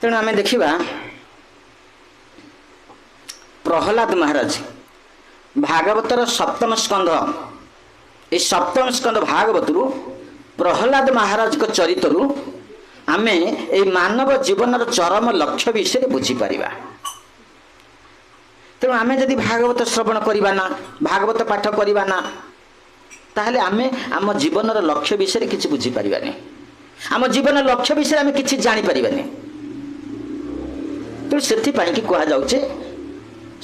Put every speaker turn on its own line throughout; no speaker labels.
तेणु आम देखा प्रहलाद महाराज भागवतर सप्तम स्कंध ये सप्तम स्कंध भागवत प्रहलाद महाराज को चरित्र आम ये मानव जीवन चरम लक्ष्य विषय बुझीपर। तेणु आम जदि भागवत श्रवण करवाना भागवत पाठ करवाना ताहले आम आम जीवन लक्ष्य विषय किसी बुझीपारानी आम जीवन लक्ष्य विषय आम कि जानीपारानी। तेणु से कहुचे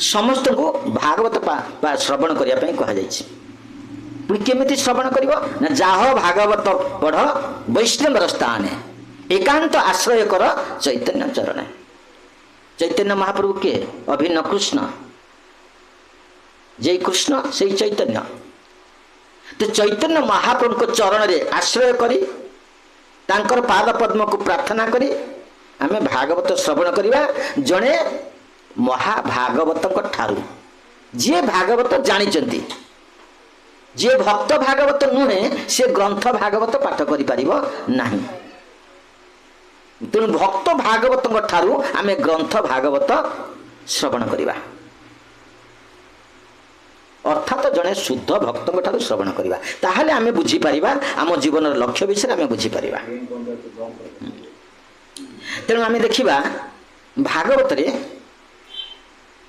समस्त को भागवत श्रवण करने कहुई केमी श्रवण कर ना जाह भागवत पढ़ वैष्णव स्थान एकांत आश्रय कर चैतन्य चरण। चैतन्य महाप्रभु के अभिन्न कृष्ण जय कृष्ण से चैतन्य। तो चैतन्य महाप्रभु को चरण रे आश्रय करी तांकर पाद पद्म को प्रार्थना करी आमे भागवत श्रवण करिबा। जणे महाभागवत ठारू जे भागवत जानिचंती जे भक्त भागवत नुहे से ग्रंथ भागवत पाठ करि परिबो नाही। तेणु भक्त भागवत ठारू आमे ग्रंथ भागवत श्रवण करिबा अर्थात जड़े शुद्ध भक्त ठारू श्रवण करिबा ताहले आमे बुझी परिबा आम जीवन लक्ष्य विषय आमे बुझी परिबा। तेणु आमे देखिबा भागवत रे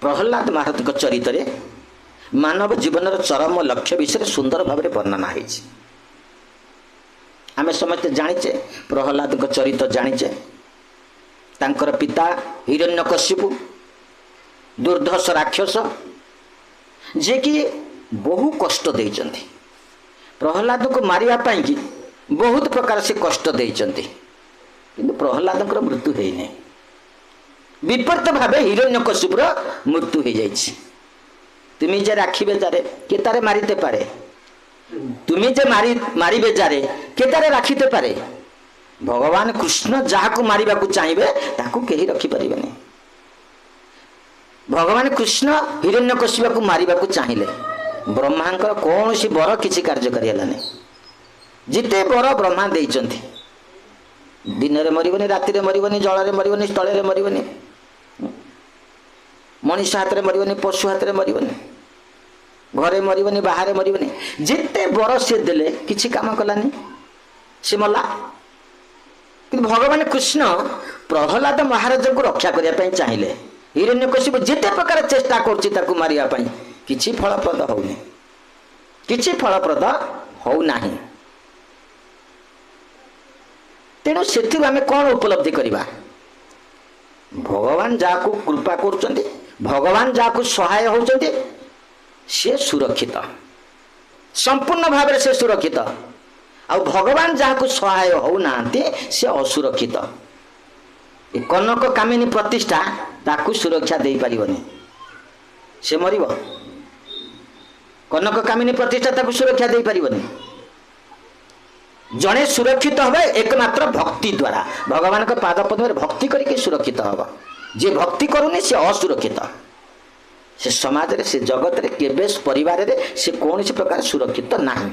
प्रहलाद महाराज को चरित्र मानव जीवन चरम लक्ष्य विषय सुंदर भाव में वर्णना है। आमे समस्त जानिचे प्रहलाद को चरित्र जानिचे तांकर पिता हिरण्यकशिपु दुर्धर्ष राक्षस जे कि बहु कष्ट देइचंती प्रहलाद को मारिया पाई कि बहुत प्रकार से कष्ट देइचंती किंतु प्रहलाद मृत्यु है नहीं। विपरीत भाव हिरण्यकशिपुर मृत्यु हो जाइए। तुम्हें जे राखिबे जारे के तारे मारिते पारे तुम्हें जे मारिबे जारे के तारे राखिते पारे। भगवान कृष्ण जहाँ को मारिबा को चाहिए ताकू केही रखी परिबेनी। भगवान कृष्ण हिरण्यकशिपु को मारिबा को चाहिए ब्रह्मांकर कौन सी बर किसी कार्य करेलानी। जिते बर ब्रह्मा देइचंती दिन में मरबनी राति मरबनी जल मरबनी स्थल मरबनी मनीष हाथ में मरबनी पशु हाथ में मरबनी घरे मरबनी बाहर मरबनी जिते बर से देले किसी काम कलानी से मला। कि भगवान कृष्ण प्रहलाद महाराज को रक्षा करने चाहिए हिरण्यकशिपु जिते प्रकार चेष्टा कर मारिया किसी फलप्रद होनी किसी फलप्रद होना। तेणु से आम कौन उपलब्धि करवा भगवान जहाँ को कृपा कर भगवान जहाँ को सहाय होचंती से सुरक्षित संपूर्ण भाव से सुरक्षित आ भगवान जहाँ को सहाय होना से असुरक्षित। कनक कामिनी प्रतिष्ठा ताकू सुरक्षा दे पारिबनी से मरिब कनक कामिनी प्रतिष्ठा ताकू सुरक्षा दे पारिबनी। जड़े सुरक्षित हम एकमात्र भक्ति द्वारा भगवान का पाद पद्म भक्ति करके सुरक्षित हम। जे भक्ति करूनी से असुरक्षित से समाज रे से जगत रे केबे परिवार रे से कौन सी प्रकार सुरक्षित नहीं।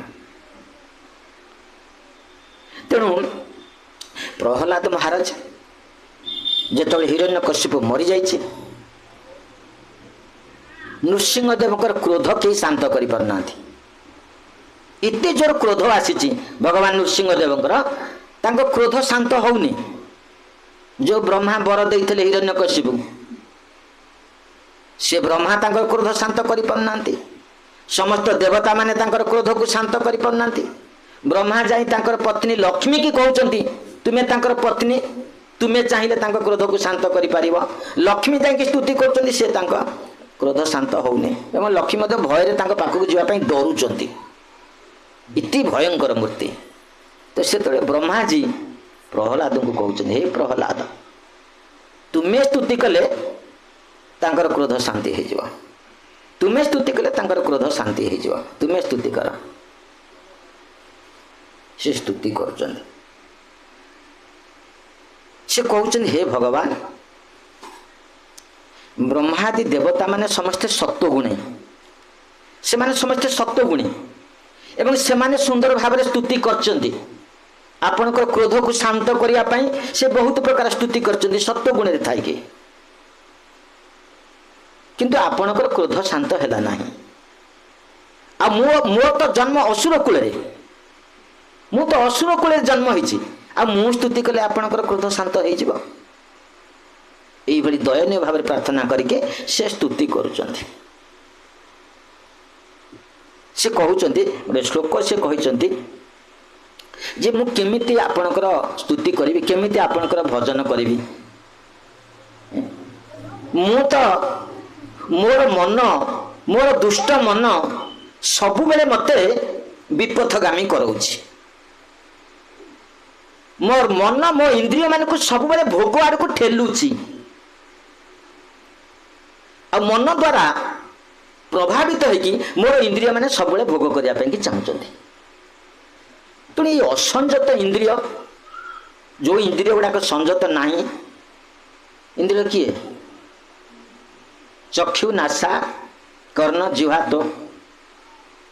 तेणु प्रहलाद महाराज जो हिरण्यकशिपु मरी जाइए नृसिंहदेव क्रोध कहीं शांत कर पारना इतने जोर क्रोध आसी भगवान नृसिंहदेव क्रोध शांत होनी। जो ब्रह्मा वर देते हिरण्यकशिपु से ब्रह्मा क्रोध शांत कर पारना समस्त देवता माने क्रोध को शांत कर पारना। ब्रह्मा जाई पत्नी लक्ष्मी की कहते तुम्हें पत्नी तुम्हें चाहिए क्रोध को शांत कर लक्ष्मी जाकि स्तुति कर क्रोध शांत होनी एवं लक्ष्मी भय पाखक जावाई डरुंच इति भयंकर मूर्ति। तो से ब्रह्मा जी प्रहलाद को कहते हे प्रहलाद तुम्हें स्तुति कले क्रोध शांति हो तुम्हें स्तुति कले क्रोध शांति हो तुम्हें स्तुति कर से स्तुति कर से कहते हे भगवान ब्रह्मादि देवता माने समस्ते सत्वगुणी से माने समस्ते सत्वगुणी एवं से माने सुंदर भाव स्तुति करचंती आपणकर क्रोध को शांत करने से बहुत प्रकार स्तुति कर सत्व गुण थाई किंतु आपणकर क्रोध शांत है ना आ मो तो जन्म असुर कूल मु तो असुर कूल जन्म होती आ मु स्तुति कले आपणकर क्रोध शांत हो दयनीय भाव प्रार्थना करके से स्तुति करुचंती से कहते गोटे श्लोक से कहते जे मु केमिति आपणकर स्तुति करी केमिति आपणकर भजन करी मु तो मोर मन मोर दुष्ट मन सबु बेले मते विपथगामी कराउछि मोर मन मो इंद्रिय मान को सब बेले भोग आड़ को ठेलुछि आ मन द्वारा प्रभावित होगी मोर इंद्रिय मैंने सब भोग करने चाहते तेणु ये असंजत इंद्रिय जो इंद्रिय गुड़ाक संजत ना इंद्रिय किए चक्षु नासा कर्ण जिह्वा तो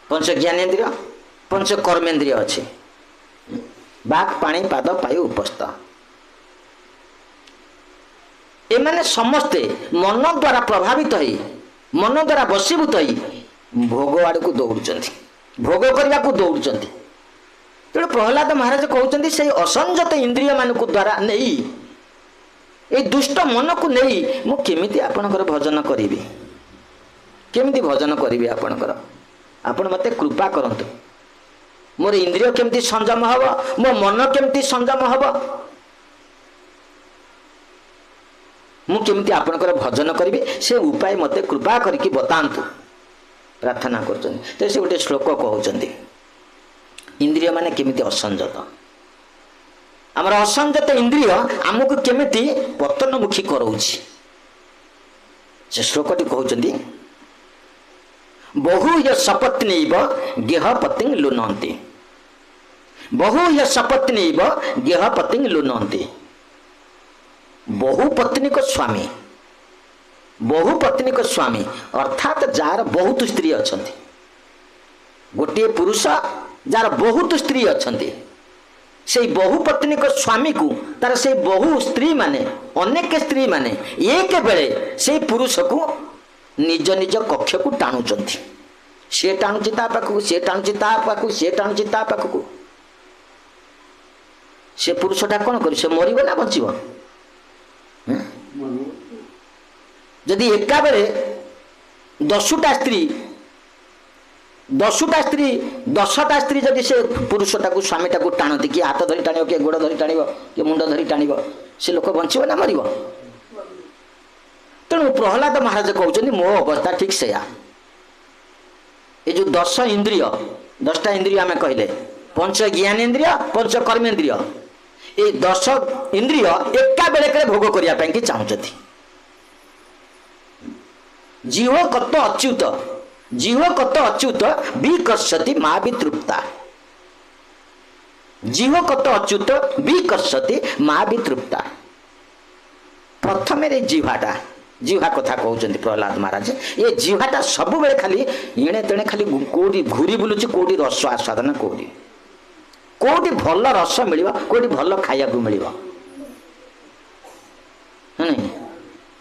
पंच ज्ञानेन्द्रिय पंच कर्मेन्द्रिय अच्छे बाक पानी पाद पायु उपस्थ एमाने समस्ते मन द्वारा प्रभावित होई मन द्वारा बसीभूत होई भोग आड़ को दौड़ुचंती भोग करने को दौड़ुचंती तेणु प्रहलाद महाराज कहते से असंजत इंद्रिय मान को द्वारा नहीं ए दुष्ट मन को नहीं मु केमिति आपणकर भजन करी केमिति भजन करी आपणकर आपण मते कृपा करंतु मोर इंद्रिय केमिति संयम हब मो मन केमिति संयम हब मु केमिति आपणकर भजन करी से उपाय मते कृपा करके बतांतु प्रार्थना करछन तो से गोटे श्लोक कहउछन्ती इंद्रिय माने केमिति असंजत हमर असंजत इंद्रिय हमको केमिति पतनमुखी करउछि से श्लोकटी कहउछन्ती बहु य सपत्नीव गेहपतिं लुनन्ति बहु य सपत्नीव गेहपतिं लुनन्ति बहु पत्नी को स्वामी अर्थात जार बहुत स्त्री अछंती गोटे पुरुष जार बहुत स्त्री अछंती से बहु पत्नी को स्वामी को तार से बहु स्त्री माने अनेक स्त्री माने एक बेले से पुरुष को निज निज कक्ष को टाणुचंती से टाणुची ता पाखु से टाणुची ता पाखु से टाणुची ता पाखु से पुरुषटा कौन कर से मरिबो ना बचिबो जदि एका बेले 10टा स्त्री 10टा स्त्री जदि से पुरुषटा को स्वामीटा को टाणती कि हाथ धरी टाणिब कि गोड़ धरी टाणिब कि मुंड धरी टाणिब से लोक बंचिब ना मरिब तेणु प्रहलाद महाराज कहते मो अवस्था ठीक से ये जो 10 इंद्रिय 10टा इंद्रिय आम कहले पंच ज्ञानेन्द्रिय पंच कर्मेन्द्रिय ये 10 इंद्रिय एका बेले भोग करने की चाहते जीव कत अच्युत विकर्षति माँ भी तृप्ता जीव कत अच्युत विकर्षति माँ भी तृप्ता प्रथम जिह्वाटा जिह्वा कथा कहते प्रहलाद महाराज ये जिह्वाटा सब बेले खाली इणे तेणे खाली कौटी घूरी बुलुची कौटी रस आस्वादन कौटी भल रस मिल कौटी भल खाया मिल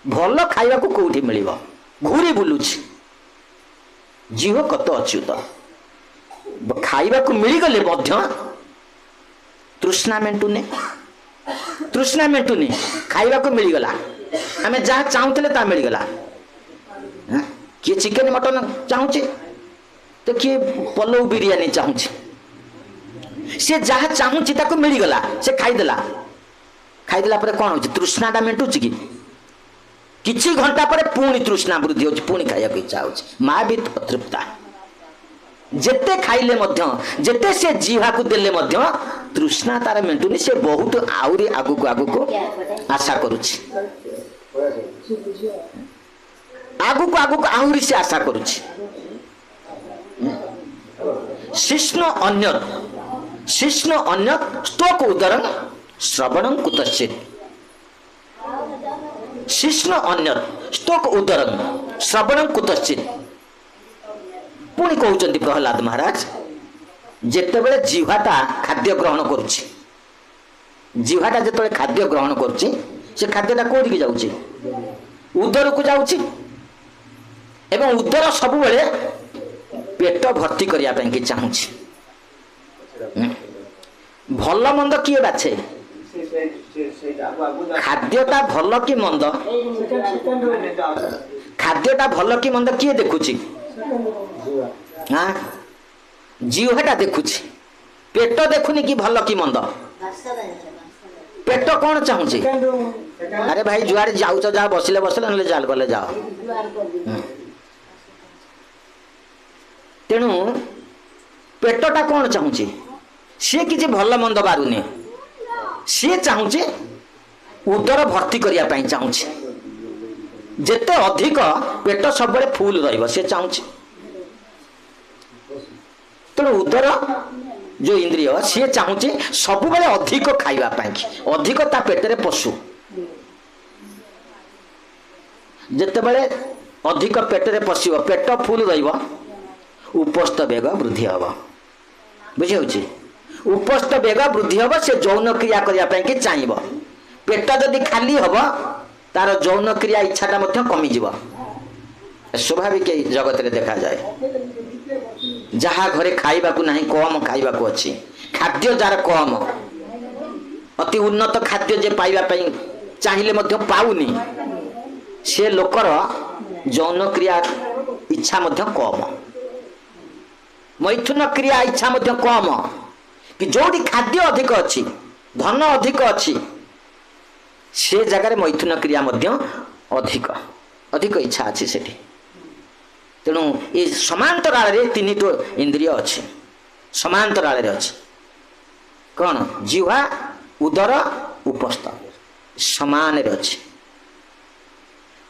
भल खाया कौटी मिल घूरी बुलुची जीव कत अच्युत खाइबा को मिलगले तृष्णा मेंटुने खाइबा को मिलगला आम जहाँ चाहूले ता मिलगला किए चिकेन मटन चाहूचे तो किए पलौ बिरियानी चाहूचे सी जहाँ चाहूची ताको मिलगला से खाईदेला पर कौन हो तृष्णाटा मेंटुची कि किछि घंटा पर पुणी तृष्णा वृद्धि हो पुणी खाया इच्छा हो माँ भी अतृप्ता जेते खाइले जेते से जीवा को देले तृष्णा तार मेंटुनी से बहुत आउरी आगु को आशा करुछि आगु आहुरी से आशा करुछि शिष्ण अन्य स्तोक उदरं श्रवणं कुतश्चित् शिष्ण अन्य स्तोक उदरं श्रवणं कुतश्चित् पुणी कहते प्रहलाद महाराज जेते बेले जीवाटा खाद्य ग्रहण करुछि जिह्वाटा जो खाद्य ग्रहण करुच्ची से खाद्यटा कौटिक जाऊँगी उदर को जाऊँगी एवं उदर सब बेले पेट भर्ती करने की चाहूँगी भल मंद किए बाछे खाद्यटा भल कि मंद खाद्यटा भल कि मंद किए देखुची हाँ जीवटा देखुची पेट देखुनी कि भल कि मंद पेट कौन चाहूँगी अरे भाई जुआरे जाऊ जाओ बसिले बसिले ना जाल गले जाओ तेणु पेटटा कौन चाहूँगी सी किसी भल मंद बारुनी सी चाहूँगी उदर भर्ती करने चाहूँगी जेते अधिक पेट सब फुल रे चाहूँगी तेणु उदर जो इंद्रिय सी चाहूँगी सब अधिक खावाई अधिक ता पेटरे पशु जिते बड़े अधिक पेटरे पशिव पेट फुल उपस्थ वेग वृद्धि हम बुझे उपस्थ वेग वृद्धि हम से यौन क्रिया करने की चाहिए पेट जदि खाली हम तार यौन क्रिया इच्छाटा कमिज स्वाभाविक जगत में देखा जाए जहाँ घरे खाइबा को नहीं कम खाइबा को अच्छी खाद्य जार कम अति उन्नत खाद्य जे पाइबा चाहिए पाऊनी से लोकर यौन क्रिया इच्छा कम मैथुन क्रिया इच्छा कम कि जोटी खाद्य अधिक अच्छी धन अधिक अच्छी से जगार मैथुन क्रिया अधिक अधिक इच्छा अच्छी सेठी तेणु ये समांतराल रे तीन तो इंद्रिय अच्छी समांतराल रे अच्छी कौन जिह्वा उदर उपस्थ समान रे अच्छी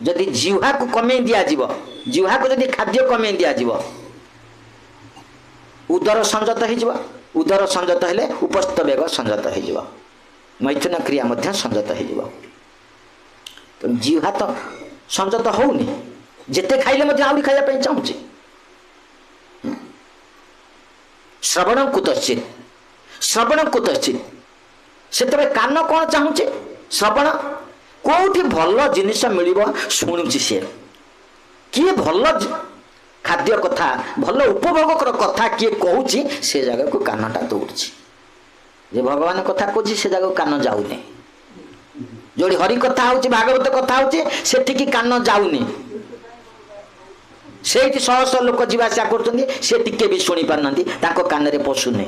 जदि जिह्वा को कमे दिया जीव जिह्वा को जदि खाद्य कमे दिया जीव उदर संयत हो उदर संयत हेले उपस्थ वेग संयत हो मैथुन क्रिया संयत हो तो जिह्वा तो संयत होनी जिते खाइले आहरी खाइबा चाहूँगी श्रवण कुतश्चित से कान कौन चाहूँगी श्रवण कोठी भल जिनिस मिल शुणुची सी किए भल खाद्य कथा भल उपभोग कथा किए कहूँ से जगह को कानटा दौड़ी जे भगवान कथा कहूँ से जगह कान जाऊनी जोड़ी हरि कथा हो भागवत कथा हो से कान जाऊनी से शह शह लोक जीवासा कर भी शुणी पारना कान पशुनी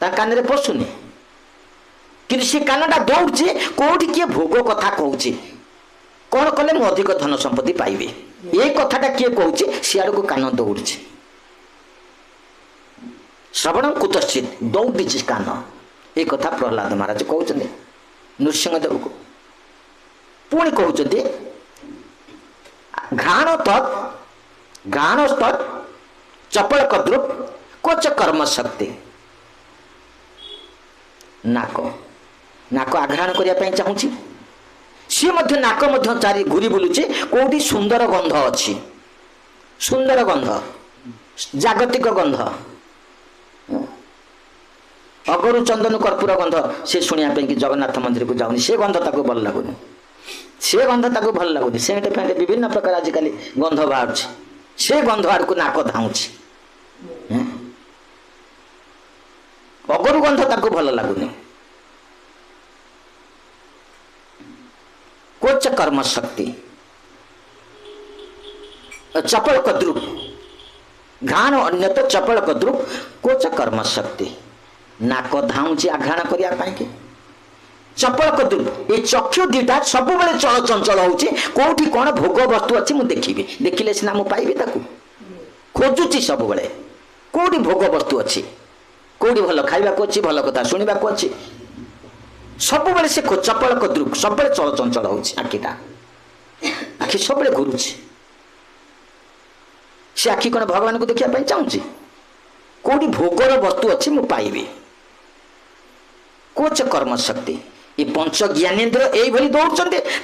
कान पशुनी कि सी कानटा दौड़ी कौटी किए भोग कथा कहूँ कौन कले मु अधिक धन संपत्ति पाइबे ये कथाटा किए कहूँ सियाड़ को कान दौड़ी श्रवण कुतश्चित दौड़ी कान ये कथा प्रहलाद महाराज कहते नृसिंहदेव को पुणी कहते घ्राण तत् चपल कद्रुप कोच कर्म शक्ति नाक नाक आघ्राण करने चाहूँगी सी नाक चारि घूरी बुलुचे कौटी सुंदर गंध अच्छी सुंदर गंध जागतिक गंध अगरु चंदन कर्पूर गंध से शुणा कि जगन्नाथ मंदिर को जाऊनी से गंध ताको भल लगुनि से गंध ताको भल लगुनि सेंट फेंट विभिन्न प्रकार आजिकल गंध बाहर से गंध आड़ को नाक धाऊँच अगरु गंध ताको भल लगुनि कोच कर्म शक्ति चपल कद्रुप घ्राण अन्यत चपल कद्रुप कोच कर्म शक्ति नाक धाऊँच आघ्राण करने चपल कद्रुप ये चक्षु दीटा सब चल चंचल होठी कौन भोग वस्तु अच्छी मुझे देखी देखिले सीना मुझे पाइबी खोजुची सब कौटी भोग वस्तु अच्छी कौटी भल खाइबा को अच्छी भल कथा शुणा को अच्छी सब से चपल कद्रुप सब चल चंचल होखिटा आखि सब घुरुची से आखि कौन भगवान को देखा चाहूँगी कौटी भोगर वस्तु अच्छी मुझे पाइबी कोच कर्म शक्ति ये पंच ज्ञानेन्द्र यही दौड़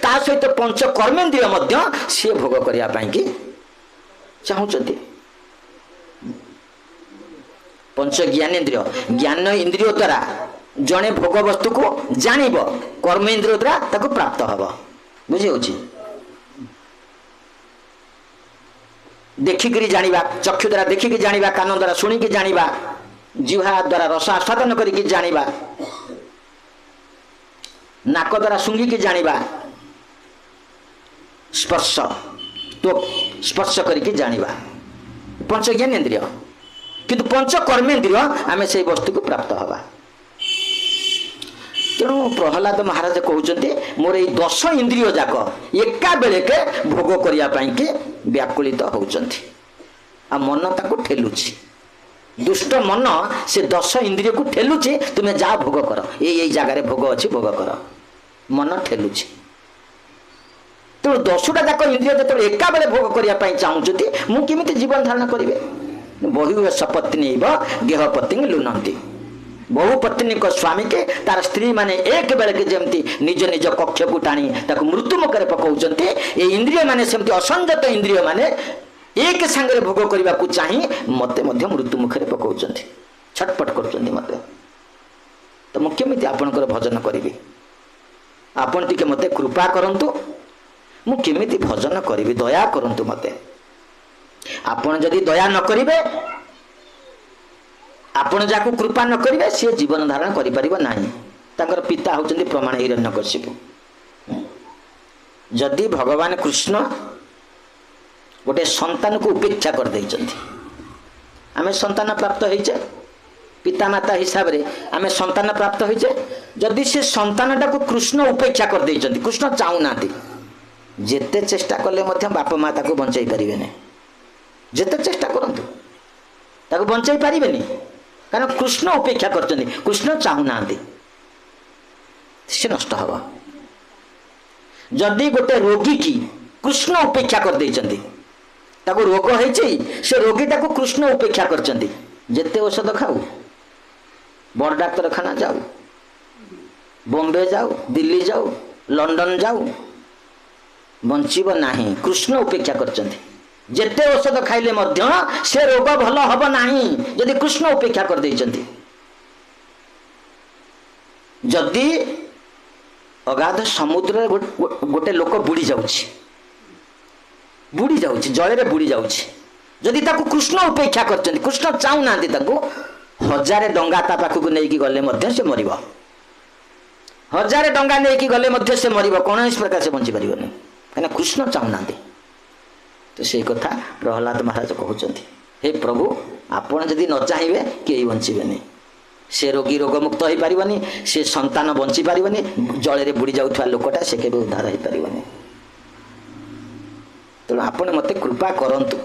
ता सहित पंच कर्मेन्द्रिय सी भोग करने चाहते पंच ज्ञानेन्द्रिय ज्ञान इंद्रिय द्वारा जड़े भोग वस्तु को जानिब कर्म इंद्रिय द्वारा ताको प्राप्त हब बुझी होची देखिकी जानिबा चक्षु द्वारा देखिकी जानिबा कान द्वारा शुणिकी जानिबा जिह्वा द्वारा रस आस्वादन करिकी जानिबा नाक द्वारा शुंघिकी जानिबा स्पर्श तो स्पर्श करिकी जानिबा पंच ज्ञानेन्द्रिय किंतु पंच कर्मेन्द्रिय आमे से वस्तु को प्राप्त हवा तेणु प्रहलाद महाराज कहते मोर ये 10 इंद्रिय जाक एका बेले के भोग करने के व्याकुलित होउचंती आ मन ताको ठेलुची दुष्ट मन से 10 इंद्रिय को ठेलुची तुम्हें जा भोग कर ये जगार भोग अच्छी भोग कर मन ठेलुची तेणु 10टा जाक इंद्रिय जो एका बेले भोग करने चाहूँगी मुझे जीवन धारण करेंगे बहु सपत्नी गेहपति लुनती बहु पत्नी को स्वामी के तार स्त्री माने एक बेले के जमती निज निज कक्ष को टाणी ताको मृत्यु मुखरे पकाउचंती ए इंद्रिय माने सेमती असंजत इंद्रिय माने एक संगे भोग करने को चाही मते मध्य मृत्यु मुखरे पकाउचंती छटपट करुचंती मते तो मु केमिति आपनकर भजन करिवि आपन टिके मते कृपा करंतु मु केमिति भजन करिवि दया करंतु मते आपन जदि दया न करिवे आपण जाको कृपा न करिवे से जीवन धारण करि परिबो नाही ताकर पिता होचंदी प्रमाण हिरण्यकशिपु जदि भगवान कृष्ण गोटे संतान को उपेक्षा कर दैचंती आमे संतान प्राप्त होइचे पिता माता हिसाब रे आमे संतान प्राप्त होइचे जदि से संतानटा को कृष्ण उपेक्षा कर दैचंती कृष्ण चाहू नाती जेते चेष्टा कले मध्य बाप माता को बंचाई परिबे नै जेते चेष्टा करंतु ताको बंचाई परिबेनी कारण कृष्ण उपेक्षा करचंदी कृष्ण चाहू नांती से नष्ट हवा जदि गोटे रोगी की कृष्ण उपेक्षा कर देचंदी ताको रोग होइछि से रोगी ताको कृष्ण उपेक्षा करचंदी जेते औषध खाऊ बड़ डाक्तरखाना जाऊ बॉम्बे जाऊ दिल्ली जाऊ लंडन जाऊ बंचिब नाही कृष्ण उपेक्षा करचंदी जेते औषध खाइले मध्य से रोग भल हब नाही यदि कृष्ण उपेक्षा कर देचंती जदि अगाध समुद्र गोटे लोक बुड़ी जाउछि जल रे बुड़ी जाउछि जदि ताको कृष्ण उपेक्षा करचंती कृष्ण चाहू नांती ताको 1000 डंगा ता पाखु नै कि गले मध्य से मरिबो 1000 डंगा नै कि गले मध्य से मरिबो कोन इस प्रकार से बंची परिबो नै कना कृष्ण चाहू नांती तो से कथा प्रहलाद महाराज कहते हे प्रभु आपण जदि न चाहिए कई बंचे नहीं से रोगी रोग मुक्त हो पारनी से संतान बंची पारनी जल रे बुड़ी जाऊा लोकटा से केबे उद्धार हो पारनी तेणु आपण मते कृपा करंतु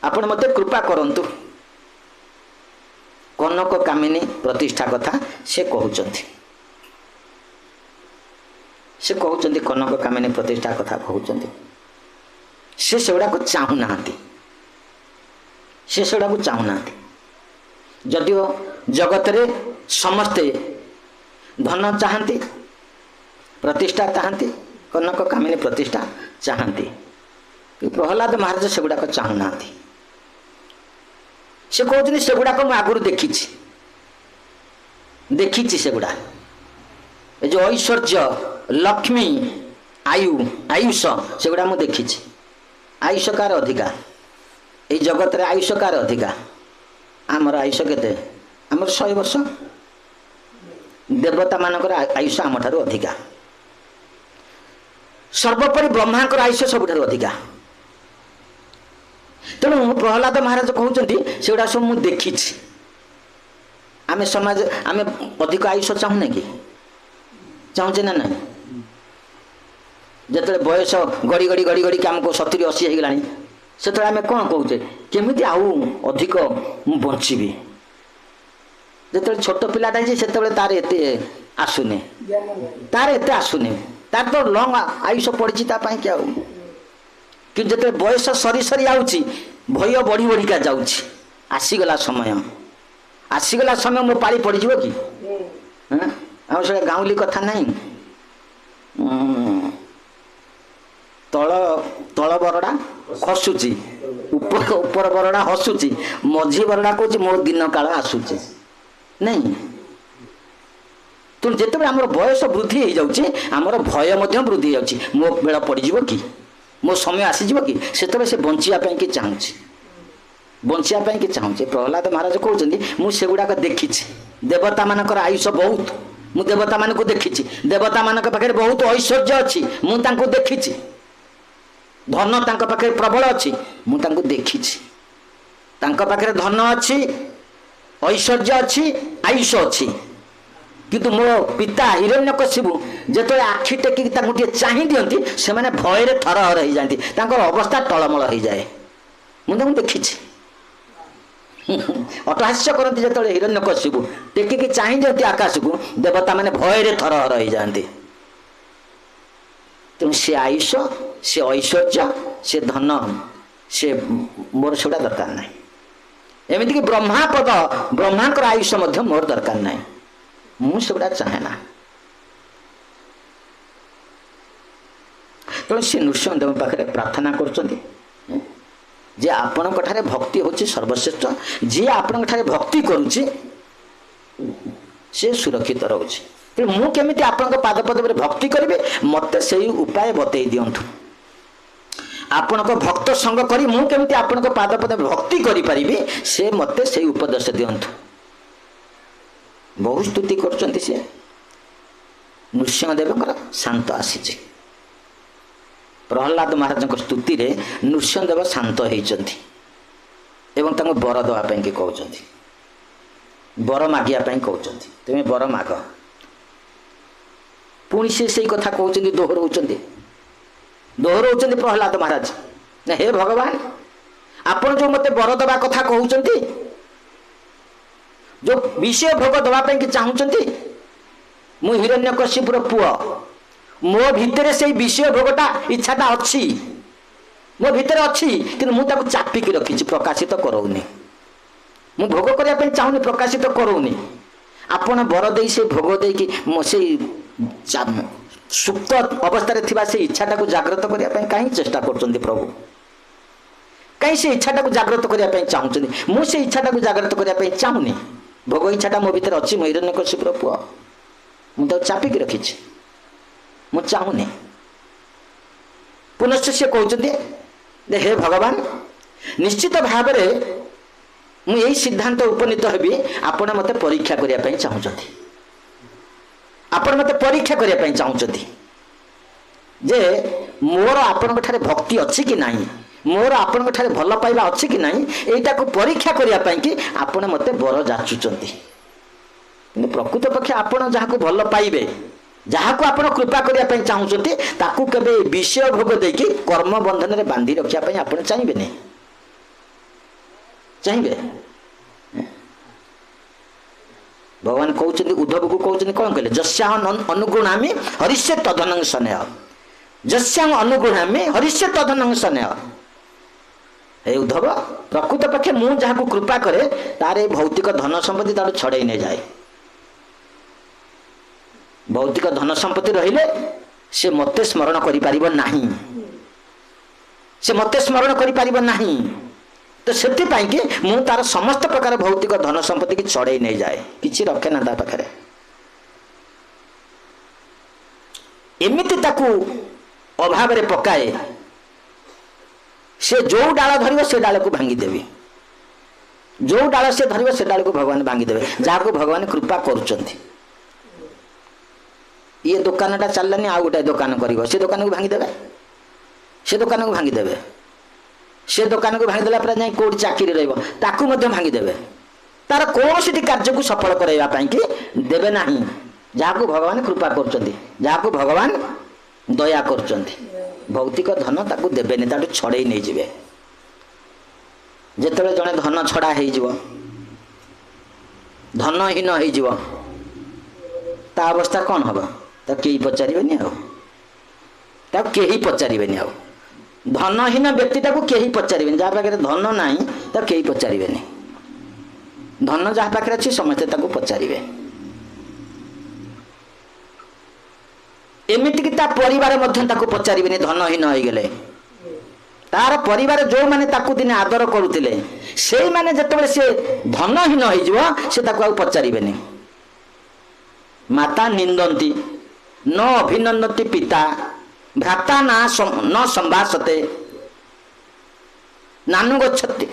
आपण मते कृपा करंतु कनक कामिनी प्रतिष्ठा कथा से कहउचंती कनक कामिनी प्रतिष्ठा कथा कहउचंती से सेगुड़ा को चाहू नांती से सेगुड़ा को चाहू नांती जदिओ जगत रे समस्ते धन चाहती प्रतिष्ठा चाहती कनक कामिनी प्रतिष्ठा चाहती प्रहलाद महाराज सेगुड़ा को चाहू नांती से कहते सेगुड़ा को आगुरी देखी सेगुड़ा जो ऐश्वर्य लक्ष्मी आयुष सेगुड़ा मु देखी आयुष कार अधिका ये जगत रे आयुष कार अधिका आमर आयुष केते आमर 100 वर्ष देवता मानकर आयुष आम ठारू अधिका सर्वोपरि ब्रह्मांकर आयुष सबुठारू अधिका तेणु प्रहलाद महाराज कहते सेगुड़ा सब मुझे देखी आम समाज आम अधिक आयुष चाहूने कि चाहूचे ना नहीं जिते बयस गड़ी गड़ी गड़ी गड़ी आमको 70-80 हो गलानी से आम कौन कहे केमी आउ अधिक बंचीबी जो छोट पिलाटा से तार एत आसुने तार तो लंग आयुष पड़ी क्या कि जो बयस सरी सरी आउची भय बढ़ी बढ़िका जाऊँगी आसीगला समय मो पाली पड़ज कि से गाँवली कथा नहीं तल बरड़ा खसुची ऊपर बरड़ा हसुची मझी बरड़ा कौच मो दिन काल आसूची नहीं तेणु जिते आम बयस वृद्धि हो जाऊँगी आमर भय वृद्धि हो मो बेल पड़ज कि मो समय आसीज कि से बचापी कि चाहूँगी बचापी कि चाहूँगी प्रहलाद महाराज कहते मुझेगुड़ाक देखी देवता मानकर आयुष बहुत मु देवता मान को देखी देवता मान पाखे बहुत ऐश्वर्य अच्छी मुझे देखी धन तांका पाखे प्रबल अच्छी मुझे देखी पाखे धन अच्छी ऐश्वर्य अच्छी आयुष अच्छी किंतु मो पिता हिरण्यकशिपु जो आखि टेक गोटे चाह दिखती से भय थरहर हो जाती अवस्था टलमल हो जाए मुझे देखी अटहास्य करती जो हिरण्यकशिपु टेकिकी चाह दिखती आकाश को देवता मैंने भय थरहर हो जाती तेणु सी आयुष सी ऐश्वर्य सी धन सी मोर सेटा दरकार ना एमतीक ब्रह्मा पद ब्रह्मांकर आयुष मोर दरकार ना मुझा चाहे ना तेणु सी नृसिंहदेव पाखे प्रार्थना कर आपण भक्ति होची सर्वश्रेष्ठ जी आपण भक्ति करुची से सुरक्षित रोचे तेणु मुझे आपण पादपद भक्ति करेंगे मत से उपाय बतई दिंतु आपण भक्त संग करी मुझे आपण पादपद भक्ति करी से मत से उपदेश दिंतु बहु स्तुति कर नृसिंहदेव शांत आसी प्रहलाद महाराज स्तुति रे नृसिंहदेव शांत होती बर देवाई कि कहते बर मागियापाई कहते तुम्हें बर माग पुणी से कथा कहते दोहराऊँ प्रहलाद महाराज हे भगवान आपण जो मत बर दवा कथा कहते जो विषय भोग दवाई कि चाहूँगी मु हिरण्यकशिपुर पुआ मो भितर से विषय भोगटा इच्छाटा अच्छी मो भितर अच्छी कि मुझे चापिकी रखी प्रकाशित करौनी मु भोग करने चाहूनी प्रकाशित करौनी आपण बर दे से भोग दे कि से सुप्त अवस्था से इच्छाटा को जागृत करने कहीं चेष्टा कर प्रभु कहीं से इच्छाटा को जागृत करने चाहूँगी मुझे इच्छाटा को जागृत करने चाहूनी भोग इच्छाटा मो भितर अच्छी मो हिरण्यकशिपुर पुआ मुझे चापिकी रखी मु चाहूनी पुनश्च से कहते हे भगवान निश्चित भाव मुझे सिद्धांत उपनीत हेबी आपण मत परीक्षा करने चाहते आपण मत परीक्षा करने चाहते जे मोर आपण भक्ति अच्छी कि नहीं मोर आपण भल पाइबा अच्छी कि नहीं यहीटा को परीक्षा करने कि आपण मत बर जाचुंट प्रकृत पक्षे आपण जहाँ भल पाइबे जहाँ को आप कृपा करने चाहते ताकू केबे विषय भोग देकी कर्म बंधन में बांधि रखापी आप चाहिए नहीं चाहिए भगवान कहते उद्धव को कहते कौन कहले जस्या अनुगुणामी हरिष्य तदनंग स्नेह जस्या अनुगुणामी हरिष्य तदनंग स्नेह हे उद्धव प्रकृत पक्षे मु जहाँ को कृपा करे तार भौतिक धन संपत्ति तार छड़े नहीं जाए भौतिक धन संपत्ति रहिले से मते स्मरण करि परिबो नाही से मते स्मरण करि परिबो नाही तो सेति पाई कि मु तार समस्त प्रकार भौतिक धन संपत्ति की छड़े नहीं जाए किछि रखे ना ता पाखरे एमिति ताकू अभाव रे पकाए से जो डाल धरिबो से डाल को भांगी देबी जो डाल से धरिबो से डाल को भगवान भांगी देबे जहाँ को भगवान कृपा करूचंती ये दुकानटा चललानी आ गोटे दुकान कर से दुकान को भांगीदेवे से दुकान को भांगीदेवे से दुकान को भांगीदेला पर जाए कौट चाकरी रही भांगीदेवे तार कौन सी कार्य को सफल करवाई कि देवे ना जहाँ को भगवान कृपा कर जहाँ को भगवान दया कर भौतिक धन ताकू देवेनि ताकू छड़े नहीं जिवे जिते जड़े धन छड़ा हो धनहीन हो अवस्था कौन हम तो कहीं पचारे पचारे धनहीन व्यक्ति कहीं पचारे जहाँ पाखे धन ना तो कहीं पचारे धन जहाँ पाखे अच्छी समस्ते पचारे एमती परिवार पचारे धनहीन हो गले तार परिवार जो मैंने दिन आदर करुले से मैंने जिते से धनहीन हो पचारे माता निंदन्ति न अभिनन्दति पिता भ्राता न संभाषते नानु गच्छति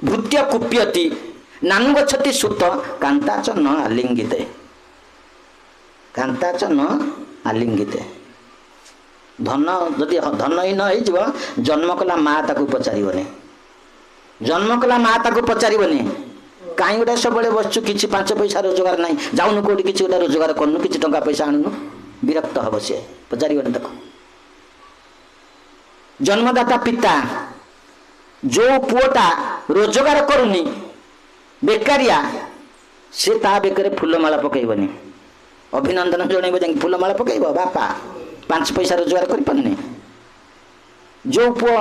भृत्य कुप्यति नानु गच्छति सुत कांता च न आलिंगिते कांता च न आलिंगिते धन जदि धनहीन हो जन्म कला माँ ताकू पचारिबनी जन्म कला माँ ताकू पचारिबनी कहीं गोटे सब बसचु कि 5 पैसा रोजगार ना जाऊनु कौटी कि गोटे रोजगार करनु कि टंका पैसा आणुनु विरक्त हम सी पचारिबनी ताकू जन्मदाता पिता जो पुओटा रोजगार करूनी बेकारिया से ता बेकर फूलमाला पकईबनी अभिनंदन जन जा फूलमाला पकईब बापा 5 पैसा रोजगार कर जो पुओ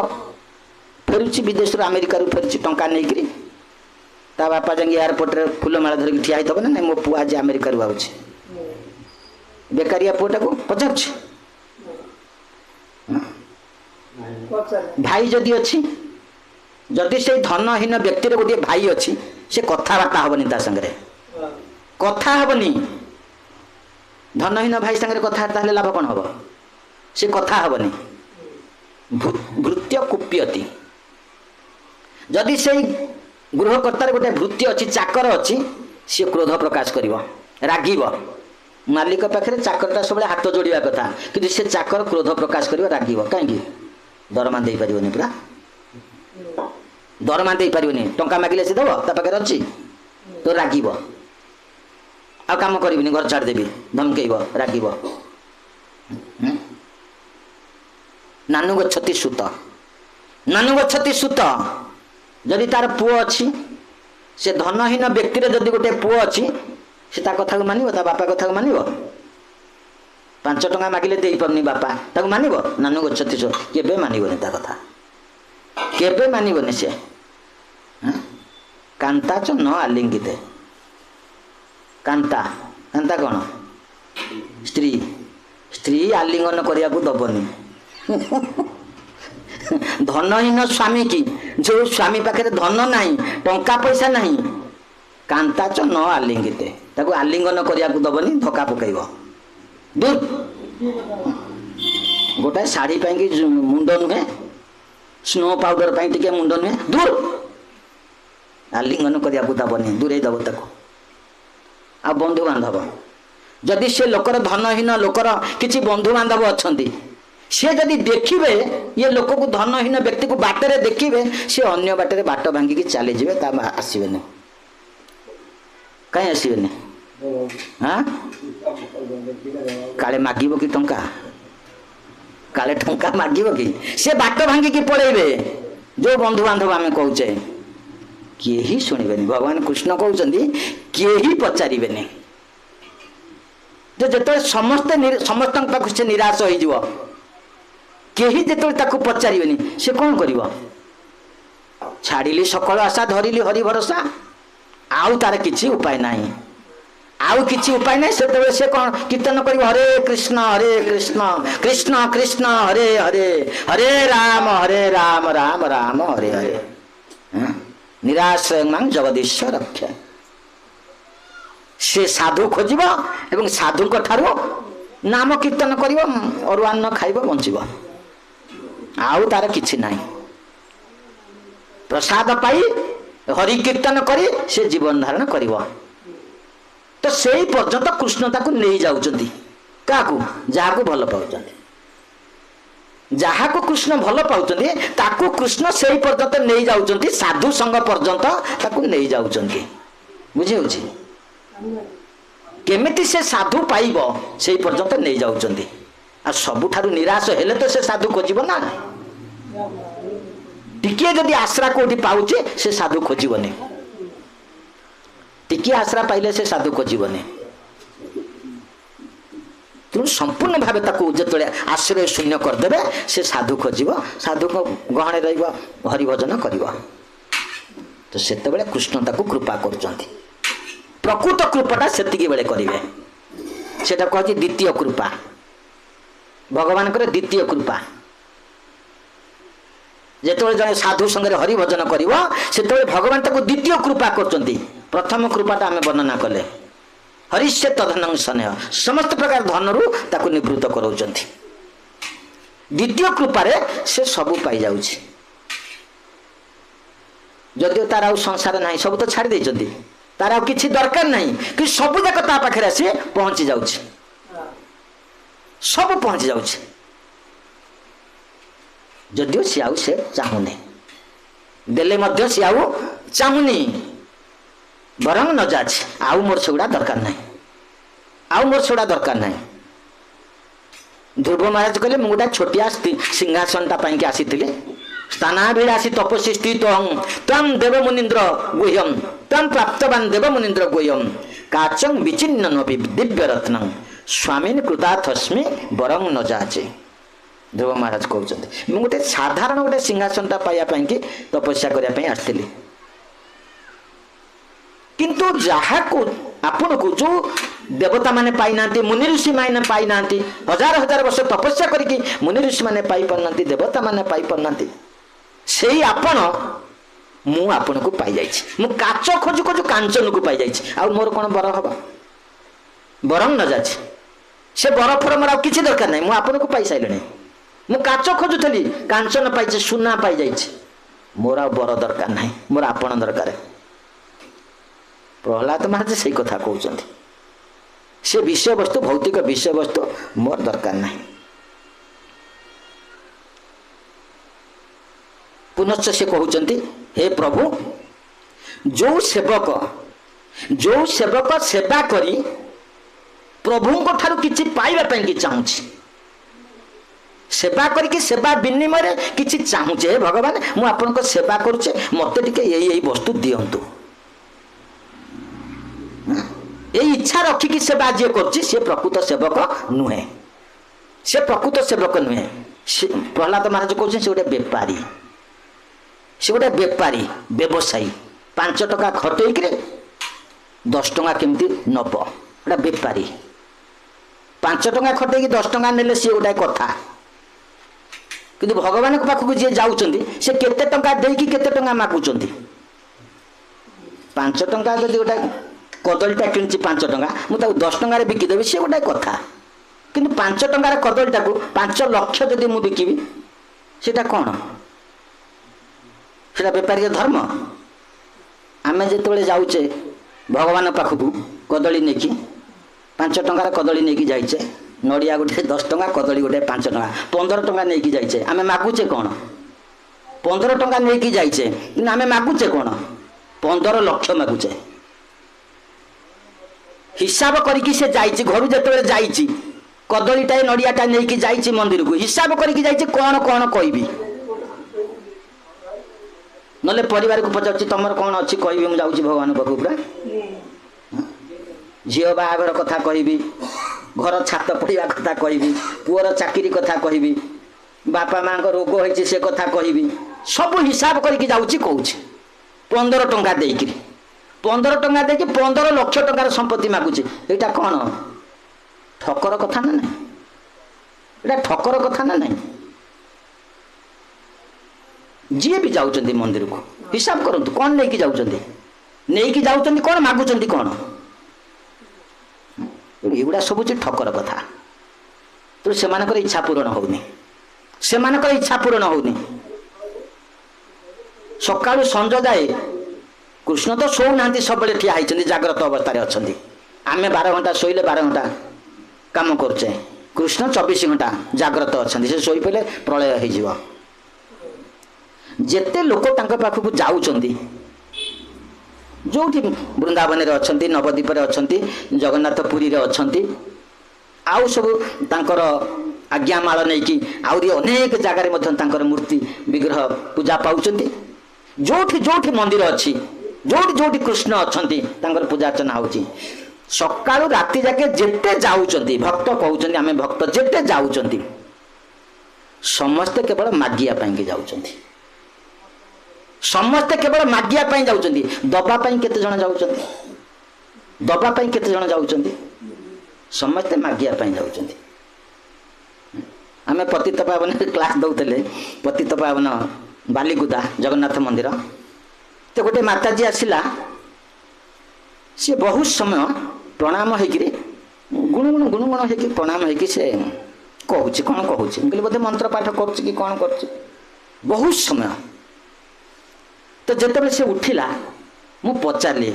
फेरुची विदेश अमेरिका फेरुची टंका नहीं ता बापा जाए एयरपोर्ट रे फूलमाला धरिक ठिया होता ना नहीं मो पुआ आज अमेरिका आउे बेकारिया पुओटा को पचार भाई जदि अच्छी जदि से धनहीन व्यक्ति गोटे भाई अच्छी से कथबार्ता हेनी ता संगे कथा हेनी धनहीन भाई संगे कथबार्ता हेले लाभ कौन हम से कथा हेनी भृत्य कुप्यति जदि से गृहकर्तार गोटे भृत्य अच्छी चाकर अच्छी सी क्रोध प्रकाश कर रागिब मालिक पाखे चाकरटा सब हाथ जोड़ा कथा कि से चाकर क्रोध प्रकाश कर रागिब कहीं दरमा दे पारिबनी पूरा दरमा दे पारिबनी टंका मागिले से दब ता पाखे अच्छी तो रागिब आ काम करिबिनी घर छाड़देवी धमकेब रागिब नानु गच्छति सुत नानु गच्छति सुत जदि तार पुओ अच्छी से धनहीन व्यक्ति जदि गोटे पुओ अच्छी से ता कथा को मानिब ता बापा कथा को मानिब 5 टंका मागिले दे पारनी बापा ताको मानिब नानु गच्छति सुत केबे मानिबनी ता कथा केबे मानिबनी से कांता च न आलिंगिते कांता कांता कौन स्त्री स्त्री आलिंगन करिया को दबनी धनहीन स्वामी की जो स्वामी पाखे धन नहीं टंका पैसा नहीं कांता च न आलिंगिते ताको आलिंगन करिया को दबनी धक्का पकईब दूर गोटाए शाढ़ी पाई मुंड नुहे स्नो पाउडर पाई टिके मुंड नुहे दूर आलिंगन करिया को दबनी दूरे दब ताको आ बंधु बांधव जदि से लोकर धनहीन लोकर किछि बंधु बांधव अच्छी सी जदि देखिए ये लोक को धनहीन व्यक्ति को बाटर देखिए सी अन्य बाटर बाट भांगिकी चली जाए आसबे कहीं आसबे हाँ काले मागिब कि टंका काले टंका मागिब कि से बाट भांगिकी पड़ेबे जो बंधु बांधव आम कहे किए शुणवे भगवान कृष्ण कहते किए पचारे जो समस्ते समस्त पाख से निराश हो केही जो पचारे से कौन कर छाड़ी सकल आशा धरली हरि भरोसा आउ तार किसी उपाय नहीं आउ किसी उपाय नहीं से कौन कीर्तन कर हरे कृष्ण कृष्ण कृष्ण हरे हरे हरे राम राम राम हरे हरे निराश्रय मांग जगदीश रक्षा से साधु खोज एवं साधु ठारू नाम कीर्तन कर अरुआन्न खाइब बंचब आउ तार किछि नाही प्रसाद पाई हरि कीर्तन करी से जीवन धारण करिव तो सेई पर्यंत कृष्ण ताकू नहीं जाउचंती काकू जाहाकू भल पाउचंती जहाँ को कृष्ण भल पाउचंती ताकू कृष्ण सेई पर्यंत नहीं जाउचंती साधु संग पर्यंत ताकू नहीं जाउचंती बुझी होची केमिति से साधु पाइब सेई पर्यंत नहीं जाउचंती आ सबुठारु निराश हेले तो से साधु खोजिब ना टिके जदि आश्रा कोठी पाउचे से साधु खोजिबनी टिके आश्रा पाइले से साधु खोजिबनी तेणु संपूर्ण भाव ताकू जो आश्रय शून्य करदे से साधु खोज साधु गहणे ररिभजन कर तो से कृष्ण ताकू कृपा कर प्रकृत कृपाटा से बेले करेंगे सेटा कहछि द्वितीय कृपा भगवान द्वितीय कृपा जेतबेले जने साधु संगे हरिभजन करिवो सेतबेले भगवान ताकू द्वितीय कृपा करचंती प्रथम कृपाटा आमे वर्णना कले हरिष्य तधनं स्नेह समस्त प्रकार धन रु ताकू निवृत्त कराउछंती द्वितीय कृपारे से सबू पाई जाउछि जदियो तार आउ संसार नहीं सब तो छाड़ी देइछंती तार आउ किछि दरकार नहीं कि सब जाक ता पाखरे आसी पहुंची जाउछि सब पहुंची जाउछि जदियो से आउ से चाहुने देले मध्य से आउ चाहुनी बरंग न जाछि आउ मोर सेगुडा दरकार नहीं आउ मोर सेगुडा दरकार नहीं ध्रुव महाराज कहले मु गोटा छोटिया सिंहासन पाई के आसी स्थानाभिलाषी तपस्वी स्थित तम देव मुनीन्द्र गुह्यम तम प्राप्तवान देव मुनीन्द्र गुह्यम काचं विचिन्न दिव्य रत्न स्वामीन कृतार्थस्मि बरं न जाचे ध्रुव महाराज कहते मुझे साधारण गोटे सिंहासन पाइबापी कि तपस्या करने आसती किंतु जहाँ को आपण को जो देवता माने पाई ना मुनि ऋषि माने पाई ना हजार हजार वर्ष तपस्या करके मुनि ऋषि माने पाई पारना देवता माने पाई पारना से ही आपण मु आपण को पाई जाइछि मु काच खोजु खोजु कांचन को पाई जाइछि आ मोर कोन बर हबा बरंग न जाछि से बर फर मोर किछि दरकार नै मु आपण को पाई साइलने मु काच खोजुथली कांचन पाइछि सुना पाई जाइछि मोर आ बर दरकार नै मोर आपण दरकार प्रहलाद महाराज से कथा कहउछन्ति से विषय वस्तु भौतिक विषय वस्तु मोर दरकार नहीं पुनश्च से कहउछन्ति हे प्रभु जो सेवक सेवा करी प्रभु को ठारू किछि पाइबा पई कि चाहूछि सेवा करके सेवा विनिमय किछि चाहूछि हे भगवान मु आपन को सेवा करूछे मते टिके एई वस्तु दियंतु ये इच्छा रखिकी सेवा जे करछि से प्रकृत सेवक नुहे से प्रकृत सेवक नुहे प्रहलाद महाराज कहते से गोटे बेपारी से गोटे बेपारी व्यवसायी 5 टका खटेक 10 टका केमती नब गोटे बेपारी 5 टका खटेक 10 टका नेले सी गोटे कथा किंतु भगवान के पाखक जी जाउछन्ती से केते टका देकी केते टका मागुछन्ती 5 टका जदि गोटे कदलीटा किणुची 5 टका मुझे 10 टकर बिकिदेवी सी गोटे कथा किंतु 5 टकर कदलीटा को 5 लाख जदि मुझे बिकिबी सेटा कौन सेटा बेपारी धर्म आमे जेतेबेले जाउचे भगवान पाखकू कदली नेकी 5 टकर कदली नेकी जाइचे नड़िया गोटे 10 टका कदली गोटे 5 टका 15 टका नेकी जाइचे आमे मागुचे कौन 15 टका नेकी जाइचे कि आमे मागुचे कौन 15 लाख मागुचे हिसाब करके से जाइछि घर जेतेबेले जाइछि कदलीटा नड़ियाटा नेकी जाइछि मंदिर को हिसाब करके जाइछि कौन कौन कहबी नले परिवार को पचारछि तमर कौन अछि कहबी मु जाउछि भगवान पाखु पुरा झियो बाहागर कथा कहबी घर छात पड़िया कथा कहबी पुअर चाकरी कथा कहबी बापा मां को रोग होइछि से कथा कहबी सब हिसाब करके जाउछि कहउछि 15 टका देइकि 15 टका देखि 15 लाख टकार संपत्ति मागुचे एटा कौन ठकर कथा ना नहीं एटा ठकर कथा ना नहीं जी भी जाउचंदी मंदिर को हिसाब करंतु कौन नहीं कि जाउचंदी कौन मागुचंदी कौन एगुड़ा सब ठकर कथा तो सेमानकर इच्छा पूरण होउनी सेमानकर इच्छा पूरण होउनी सकाळु संज जाए कृष्ण तो शो ना सब ठिया होती जाग्रत अवस्था अच्छा आम 12 घंटा शोले 12 घंटा कम करुचे कृष्ण 24 घंटा जाग्रत अच्छा से शोई पड़े प्रलय हो जेते लोक पाखक जाऊँगी जो वृंदावन अच्छा नवद्वीप अच्छा जगन्नाथपुरी अच्छा आउ सब तांकर आज्ञामाल नहीं कि आहरी अनेक जगार मूर्ति विग्रह पूजा पाँच जोठी जोठी मंदिर अच्छी जोठी जोठी कृष्ण अच्छा पूजा अर्चना होची सकाळु राति जाके जेते जाऊँगी भक्त कहते आम भक्त जेते जाऊँगी समस्ते केवल मागिया पाई जाऊँगी समस्ते केवल मागिया पाई जाऊँगी दबा पाई केते जण जाऊँगी दबा पाई केते जण जाऊँगी समस्ते मागिया पाई जाऊँगी आम पतित पावन क्लास दौले पतित पावन बालीगुदा जगन्नाथ मंदिर तो गोटे माताजी आसला सी बहुत समय प्रणाम होकर गुणगुण गुणगुण होकर प्रणाम होकर से कहूँ कौन कहूँ कहली बोधे मंत्र पाठ कर कौन कर बहुत समय तो जिते से उठिला मु पचारि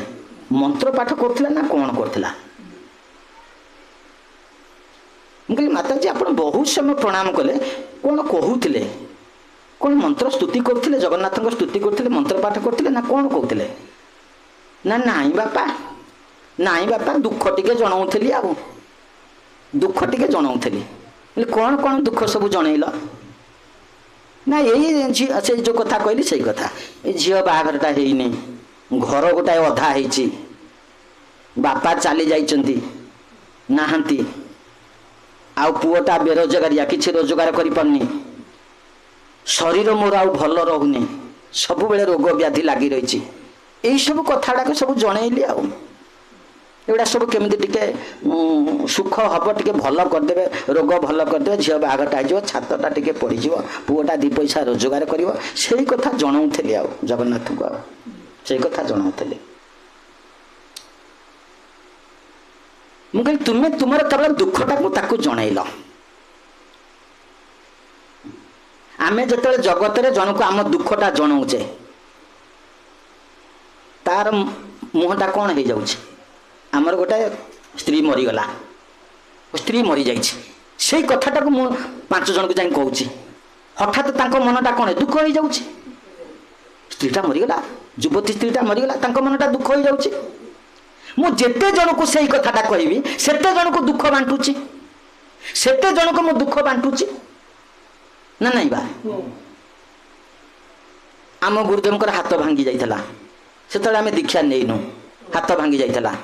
मंत्र पाठ करथिला ना कौन करथिला कहली माता जी आप बहुत समय प्रणाम कले कौन कहूले कौन मंत्र स्तुति करथिले जगन्नाथ स्तुति करथिले मंत्र पाठ करथिले ना कौन कहूले ना नाई बापा दुख टिके जनाऊली आ दुख टिके जनाऊली कौन कौन दुख सब जनइल ना यही से जो कथा कहली से कथा झील बाहाघरटा है घर गोटाए अधा है बापा चली जाइछंती नाहंती आउ पुओटा बेरोजगारिया किसी रोजगार करि पारनी शरीर मोर आउ भल रहुनी सब बेले रोग व्याधि लगी रही यही सब कथा सब जनइली एगुड़ा सब केमी टिके सुख हम टिके भल करदे रोग भल करदे झील बाहाघरटा हो छातटा टिके पड़ज पुओटा दी पैसा रोजगार कर से कथा जनाऊली आ जगन्नाथ को से कथा जनाऊली मुझे तुम्हें तुमर केवल दुखटा को जनइल आमे जो जगत जन को आम दुखटा जनाऊे तार मुहटा कौन हो जाऊँ आमर गोटे स्त्री मरीगला स्त्री मरी जाई कथाटा को मु 5 जन को जाई कहूँ हठात मनटा कौन दुख हो जाऊँ स्त्रीटा मरीगला युवती स्त्रीटा मरीगला मनटा दुख हो जाऊँ मु जेते जन को सही कथाटा कहबी सेते जन को दुख बांटुची सेते जन को मु दुख बांटुची ना नहीं बा आम गुरुदेव हाथ भांगी जाइला से आम दीक्षा नहींनु हाथ भांगी जाइला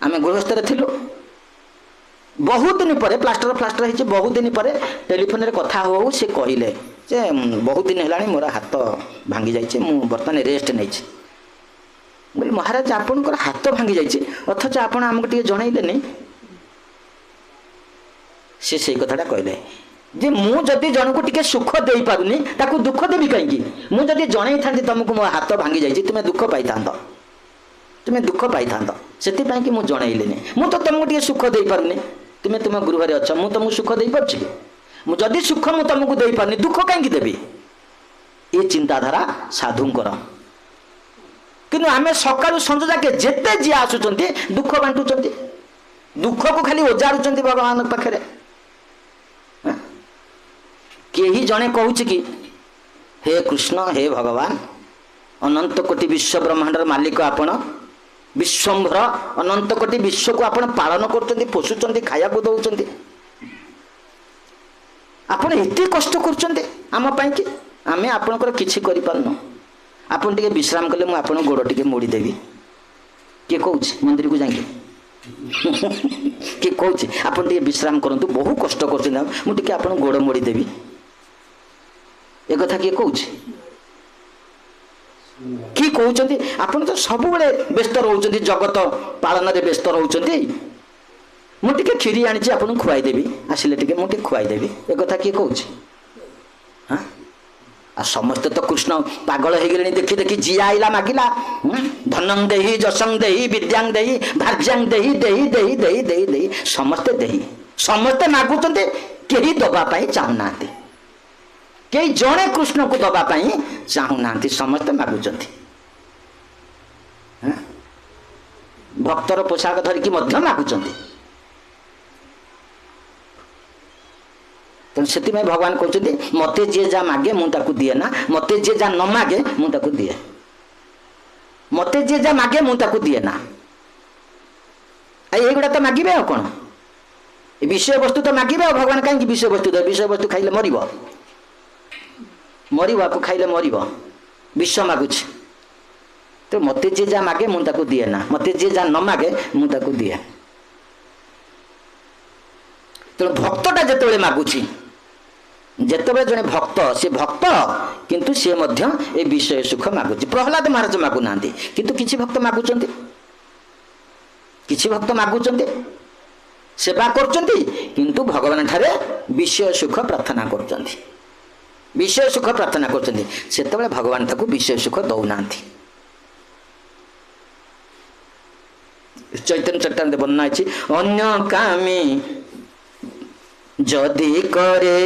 आम गृहस्थ थिलु बहुत दिन पर प्लास्टर फ्लास्टर हो बहुत दिन पर टेलीफोन रे कथा हो से कहले जे बहुत दिन है मोर हाथ भांगी जाइए मु बर्तमान रेस्ट नहीं बोले महाराज आपणकर हाथ भांगी जाइए अथच आप आमको टे जनइले नहीं से कथाटा कहले जे मु जदि जन को टिके सुख दे पारुनी ताकू दुख देवी कहीं मुझे जन था तुमको मो हाथ भांगी जाइए तुम्हें दुख पाई तुम्हें दुख पाई से मुझे जनइले मु तो तुमको टे सुख दे पारुनी तुम्हें तुम गृह अच्छ मु तुमको सुख दे पार्ची जदि सुख मु तुमको दे पारनी दुख कहीं देवी ये चिंताधारा साधुंकर किंतु आमे सकाळु संज जाके जेते जी आसुचंती दुख बांटुचंती दुख को खाली ओजारुचंती भगवान पाखरे केही जने कहूची कि हे कृष्ण हे भगवान अनंत कोटि विश्व ब्रह्मांडर मालिक आपण विश्वंभर अनंत कोटि विश्व को आपण पालन करचंती पोषुचंती खाया को दउचंती आपण एते कष्ट करचंती आम पई कि आमे आपनकर किछि करि पारनो आपन टिके विश्राम कले मु आपन गोड़ टिके मोड़ी देवी के कहूँ मंदिर को जाके के कहूँ आपन टिके विश्राम करंतु बहु कष्ट कर मु टिके आपन गोड़ मोड़ी देवी ए कथा किए कहूँ कि कहते आपन तो सब बड़े व्यस्त रोचंती जगत पालन रे व्यस्त रोचंती मु टिके खीरी आनी आपन खुआई देवी आसिले टिके मु टिके खुआई देवी ए कथा किए कहूँ हाँ आ समस्ते तो कृष्ण पागल हो गले देखी देखी जी आईला मागिला धनं देही जसं देही विद्यांग देही भार्यांग देही देही देही देही देही देही समस्ते देही समस्ते मागुचंते केही दबा पाई चाहुना कई जड़े कृष्ण को दबा पाई चाहुना समस्ते मागुचंती भक्तर पोशाक धरिकी मध्य मागुचंती से भगवान कहते मते जे जा मागे मुझे दिए ना मते जे जा न मागे मुझे दिए मते जे जा मागे मुझे दिए ना युड़ा तो मागे आ कौन विषय वस्तु तो मागे भगवान कहीं विषय वस्तु दे विषय वस्तु खाइले मर आपको खाइले मर विष मागुच तो मते जे जा मागे मुझे दिए ना मते जे जा न मागे मुझे दिए तो भक्तटा जिते मागुची जिते जड़े भक्त से भक्त किंतु सी ए विषय सुख मागुची प्रहलाद महाराज मागु ना किंतु किसी भक्त मागुचंती किसी भक्त मागुचंती सेवा करचंती किंतु भगवान ठारे विषय सुख प्रार्थना करचंती विषय सुख प्रार्थना करचंती सेतेबेले भगवान ताकू विषय सुख दौना चैतन्य चट्टान वर्णना है अन्य कामी जदि करे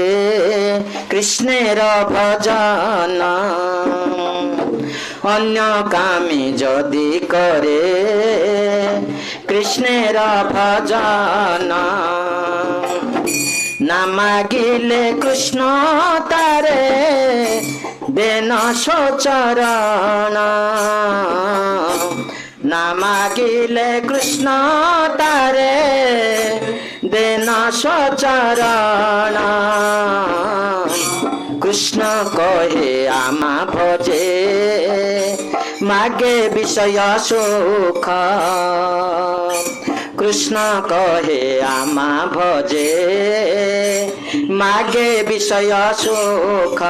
कृष्णेर भजन अन्य कामी जदि करे कृष्णेर भजन ना मागिले कृष्ण तारे देन सोचरण ना मागिले कृष्ण तारे देन सोचरण कृष्ण कहे आमा भजे मागे विषय सुख कृष्ण कहे आमा भजे मागे विषय सुख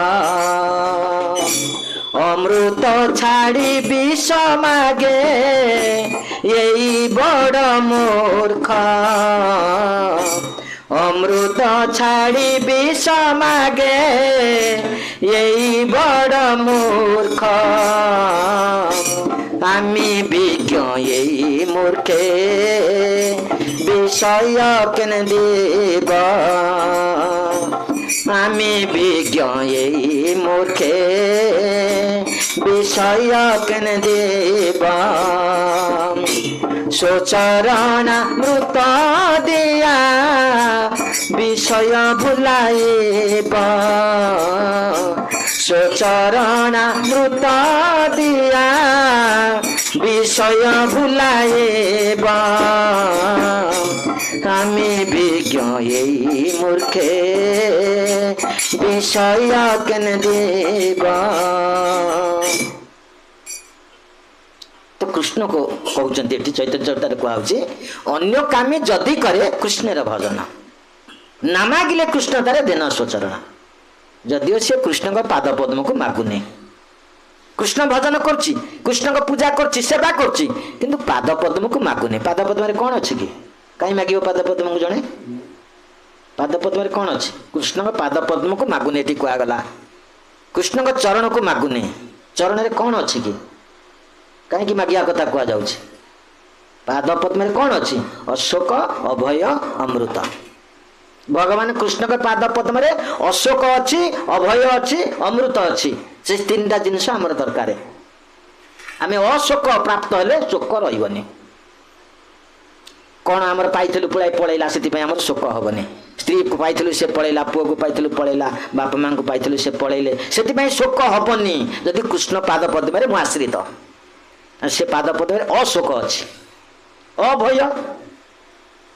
अमृत छाड़ी विष मागे यही बड़ मूर्ख अमृत छाड़ी विष मागे यही बड़ मूर्ख आमी विज्ञ यही मूर्खे विषय केन देव आमी विज्ञ यही मूर्खे विषय केन देव सोचरण मृत दिया विषय भुलाइब सोचरण मृत दिया विषय भुलाइब आमी विज्ञ यही मूर्खे विषय केन देव। तो कृष्ण को कहते चैतन्य चरितार कहुचे अन्य कामी जदि करे कृष्णर भजन न मागिले कृष्ण तारे देन स्वचरण जदिओ से कृष्ण का पाद पद्म को मागुने कृष्ण भजन करछि कृष्ण को पूजा करछि सेवा करछि किंतु पाद पद्म को मागुने पाद पद्म रे कौन अछि कि कहीं मागियो पाद पद्म को जणे पाद पद्म रे कौन अछि कृष्ण का पाद पद्म को मागुने एठी कुआ गला कृष्ण का चरण को मागुने चरण रे कौन अछि कि कहीं मागिया कथा कह जाउछि पाद पद्म रे कौन अछि अशोक अभय अमृत भगवान कृष्ण के पाद पद्म रे अशोक अछि अभय अछि अमृत अछि से तीनटा जिनिस हमर दरकार आमे अशोक प्राप्त हेले शोक रहिबनी कौन आमर पाइथिलु पुलाई पळैला सेति पय हमर शोक हबनी स्त्री को पाइथिलु से पळैला पुओ को पाइथिलु पळैला बाप मां को पाइथिलु से पळैले सेति पय शोक हबनी जदि कृष्ण पाद पद्म रे मु आश्रित से पाद पद्म रे अशोक अछि अभय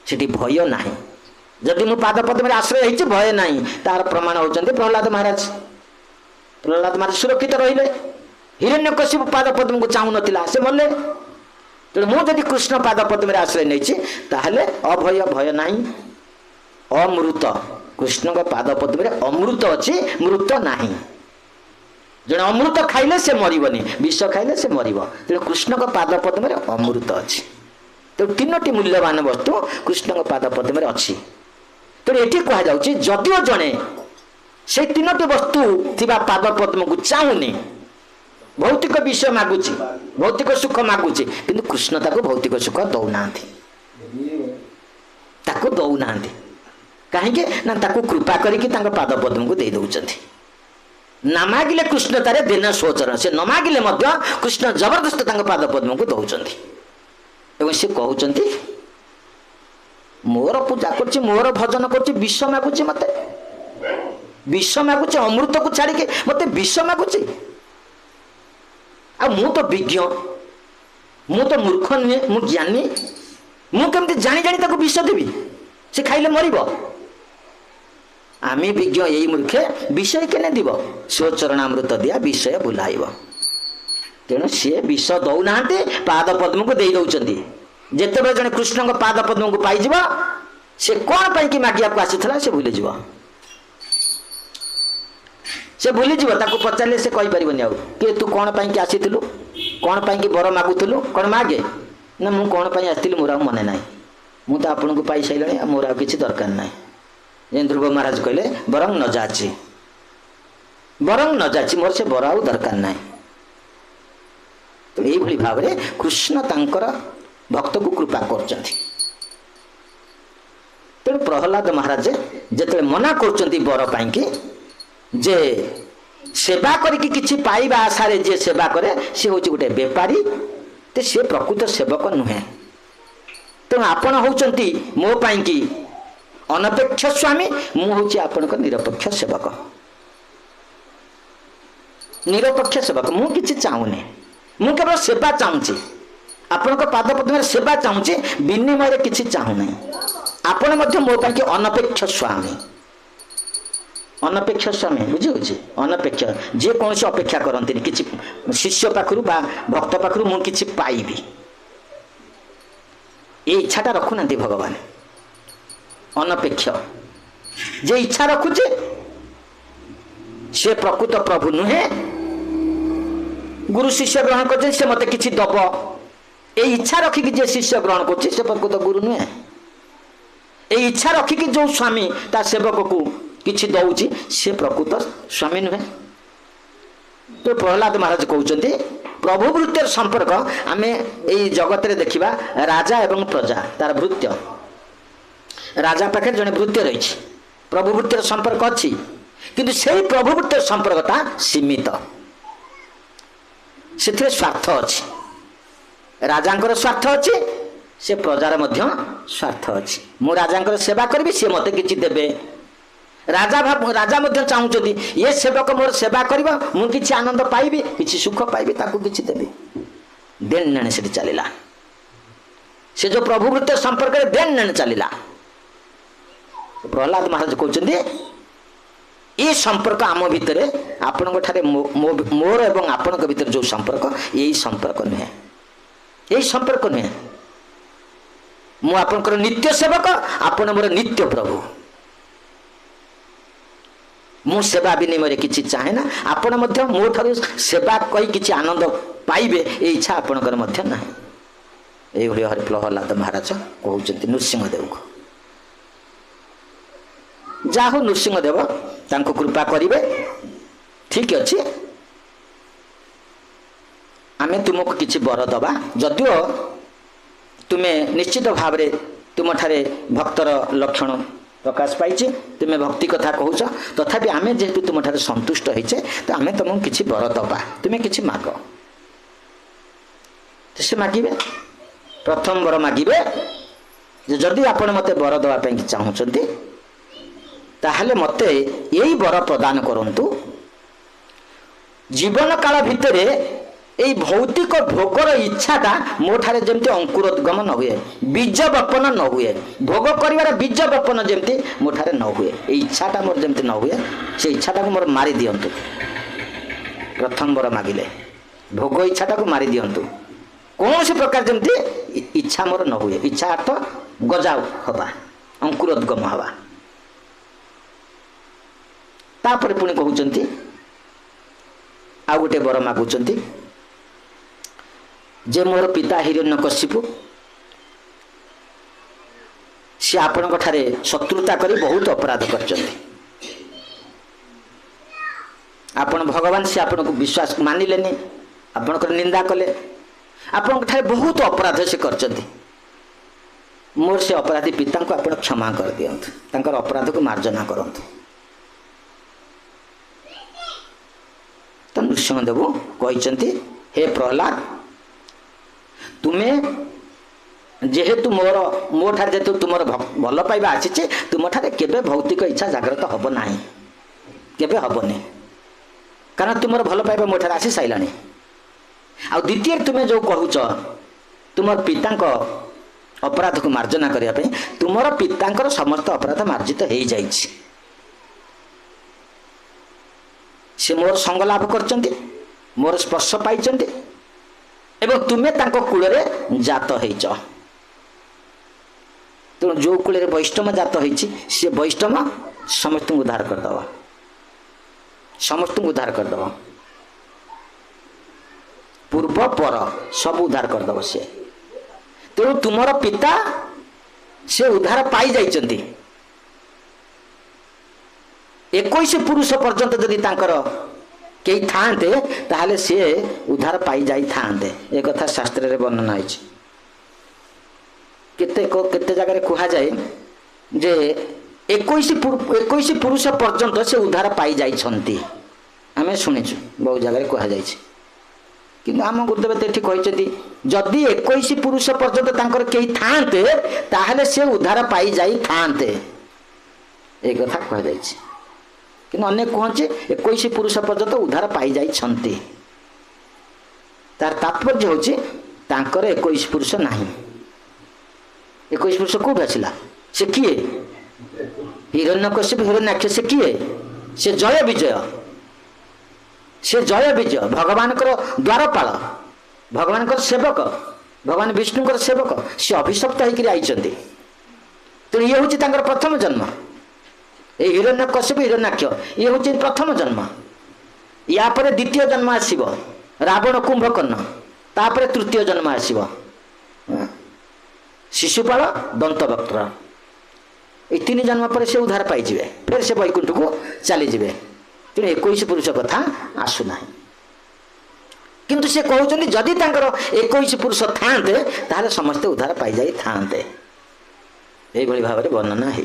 सेति भय नाही जदि मु पाद पद्म रे आश्रय हेछि भय नाही तार प्रमाण होचंती प्रहलाद महाराज सुरक्षित रहिले हिरण्यकशिपु पाद पद्म को चाहू नथिला से मरले तो मु जदि कृष्ण पाद पद्म रे आश्रय नेछि ताहले अभय भय नाही अमृत कृष्ण का पाद पद्म रे अमृत अछि मृत नाही जने अमृत खाइले से मरिबनी विष खाइले से मरिबो तो कृष्ण का पाद पद्म रे अमृत अछि तो तीनोटी मूल्यवान वस्तु कृष्ण का पाद पद्म रे अछि तो एठी कहा जाउछि जदिओ जने से तीनोटी वस्तु थिबा पाद पद्म को चाहुनी भौतिक विषय मागुची भौतिक सुख मागुची किंतु कृष्ण ताको भौतिक सुख दौनांती कहीं ना ताको कृपा करिकी तांको पाद पद्म को दे दउचंती न मागिले कृष्ण तारे दिन सोचरण से न मागिले मध्य कृष्ण जबरदस्त तांको पाद पद्म को दउचंती एवं से कहउचंती मोर पूजा करछि मोर भजन करछि विष मागुची मते विष मागुची अमृत को छाड़ी के मते विष मागुची आ मु तो विज्ञ मु तो मूर्ख नुहे मु ज्ञानी मु केमती जानी जानी ताको विष देबी से खाइले मरिबो आमी विज्ञ यही मूर्खे विषय केने दिबो स्व चरणामृत दिया विषय बुलाइबो तेणु सी विष दौनाते पाद पद्म को दे दउचंती जेतेबे जने कृष्ण को पाद पद्म को पाई जिवो से कोन पई कि मागिया को आसीथला से भूली जिवो से भूली जीव ताको पचारे से कही पारिबनी आ कि तू कौन पाई कि आसीथिलु कौन पाई कि बर मागुथिलु कौन मागे ना मु कौन पाई आसीथिलु मोर मने नाही मु तो आपन को पाई सैलणी मोर आ किछि दरकार नाही जे ध्रुव महाराज कहले बरंग न जाची मोर से बर आ दरकार नाही तो एई भली भाव रे कृष्ण तांकर भक्त को कृपा करचंती। तेणु प्रहलाद महाराज जिते मना कर बर पाई जे सेवा करके किछि पाइबा आशा रे जे सेवा करे से हूँ गोटे बेपारी, ते से प्रकृत सेवक नुहे। तेणु आपण होउचंती मो पाई कि अनपेक्ष स्वामी, मु हूँ आपण निरपेक्ष सेवक। निरपेक्ष सेवक मु किछि चाहूनी, मु केवल सेवा चाहूँगी, आपण पाद पद्म सेवा चाहूँगी, विनिमय किछि चाहूना। आपण मध्य मो पाई अनपेक्ष स्वामी। अनपेक्ष स्वामी बुझी अनपेक्ष जे कौन अपेक्षा करती किसी शिष्य पाखु बा भक्त पाखु मु किछि पाइबी, ये इच्छाटा रखुना भगवान। अनपेक्ष जे इच्छा रखुचे से प्रकृत प्रभु नुहे। गुरु शिष्य ग्रहण कर से मत किछि दब, ये इच्छा रखिकी जे शिष्य ग्रहण कर से प्रकृत गुरु नुहे। ये इच्छा रखिकी जो स्वामी ता सेवक को किछि दौची से प्रकृत स्वामी नुहे। तो प्रहलाद महाराज कहते प्रभु वृत्तिर संपर्क आमे एई जगत रे देखिबा राजा एवं प्रजा तार वृत्य। राजा पाखे जने वृत्य रही, प्रभु वृत्तिर संपर्क अच्छी, किंतु से प्रभु वृत्तिर संपर्कता सीमित, से स्वार्थ अच्छी। राजांकर स्वार्थ अच्छी, से प्रजार मध्य स्वार्थ अच्छी। मु राजांकर सेवा करी सी मते किछि देबे। राजा मध्य चाहूँगी ये सेवक मोर सेवा करिबा, मु किछि आनंद पाइबी, किछि सुख पाइबी, ताकू किछि देबी। देन नेण से चलिला, से जो प्रभु वृत्त संपर्क रे देन नेण चलिला। प्रहलाद महाराज कहते ये संपर्क आम भितर आपण ठारे मोर एवं आपण भीतर जो संपर्क यही संपर्क नुहे, यही संपर्क नुहे। मु आपनकर नित्य सेवक, आपण मोर नित्य प्रभु। मु सेवा विनिमय किछि चाहे ना, आपण मध्य मो ठारू सेवा कई किछि आनंद पाइबे ए इच्छा आपणकर मध्य ना। एई भली हरि प्रहलाद महाराज कहउचंती नृसिंहदेव को। जाहो नृसिंहदेव तांको कृपा करिवे, ठीक अछि, आमे तुमको किछि बर दबा। जदियो तुमे निश्चित भाव रे तुम ठारे भक्तर लक्षण प्रकाश पाई, तुम्हें भक्ति कथा कहूच, तथापि आमे जेहेतु तुम ठारे संतुष्ट होइछे तो आमे तुमको किछि बर दबा, तुम्हें किछि माग। से मागिबे, प्रथम बर मागिबे जे जदि आपण मते बर दबा पई चाहूचंती ताहले मते यही बर प्रदान करंतु। जीवन काल भितरे एई भौतिक भोगर इच्छाटा मो ठारे जेमती अंकुरोद्गम न हुए, बीज बपन न हुए, भोग करिवार बीज बपन जेमती मो ठारे न हुए, एई इच्छाटा मोर जेमती न हुए, से इच्छाटा को मोर मारी दियंतु। प्रथम बर मागिले भोग इच्छाटा को मारी दियंतु, कौन से प्रकार जेमती इच्छा मोर न हुए। इच्छा अर्थ गजाव हवा, अंकुरोद्गम हवा। तापर पुणी कहउचंती आ गोटे बर मागुचंती जे मोर पिता हिरण्यकशिपु सी आपण ठारे शत्रुता करी बहुत अपराध करचंती। आपण भगवान से आपण को विश्वास मानिलेनी, आपण निंदा कले, आपण ठारे बहुत अपराध से करचंती। मोर से अपराधी पिता को आपण क्षमा कर दियंतु, तांकर अपराध को मार्जना करंतु। तो नृसिंहदेव कहते हे प्रहलाद, तुम्हें जेहेतु मो ठारे जेहेतु तुमर भल पाइबा आसीचे, तुम ठारे केबे भौतिक इच्छा जागृत हब नाही, केबे हबनी, कारण तुमर भल पाइबा मो ठारे आसी साइलानी। आ द्वितीय तुम्हें जो कहूच तुमर पितांक अपराध को मार्जना करिया पे, तुमर पितांकर समस्त अपराध मार्जित हो जाइछि। से मोर संग लाभ करचंती, मोर स्पर्श पाइचंती, एवं तुम्हें तांको कूल रे जात होइच। तो जो कूल रे वैष्णव जात होइछि से वैष्णव समस्त उद्धार कर दवा, समस्त उद्धार कर दवा, पूर्व पर सब उद्धार कर दवा से। तेणु तुमर पिता से उद्धार पाई जाइचंती। 21 पुरुष पर्यंत जदि तांकर केही थांते ताहले से उद्धार पाई जाई थांते, एक कथा शास्त्र रे वर्णना होइछि। केते जगह कह जाए जे 21 पुरुष पर्यंत से उद्धार पाई जाइछन्ति आम शुणीचु बहुत जगह कह जाए कि आम गुरुदेव ये कहते जदि 21 पुरुष पर्यंत तांकर कहीं थांते ताहले से उद्धार पाई जाई थांते एक कथा कह जाए कि अनेक कहचे 21 पुरुष पर्यंत उद्धार पाई जाइछन्ति तार तात्पर्य हूँ 21 पुरुष नहीं 21 पुरुष कौट आसला से किए हिरण्यकश्यप हिरण्याक्ष से किए से जय विजय भगवान द्वारपाल भगवान सेवक भगवान विष्णु सेवक सी अभिशप्त होकर आई तेणु ये हूँ प्रथम जन्म ये हिरण्यकश्यप हिरण्याक्ष ये हूँ प्रथम जन्म या पर द्वितीय जन्म आसब रावण कुंभकर्ण तापर तृतीय जन्म आसब शिशुपाल दंतवक्त्र ये 3 जन्म पर से उद्धार पाई फिर से वैकुंठ को चली जाए तेणु 21 पुरुष कथा आसुना किंतु से कहते जदि 21 पुरुष थांते ताहले समस्ते उद्धार पाई जाई थांते यही भाव में वर्णना है।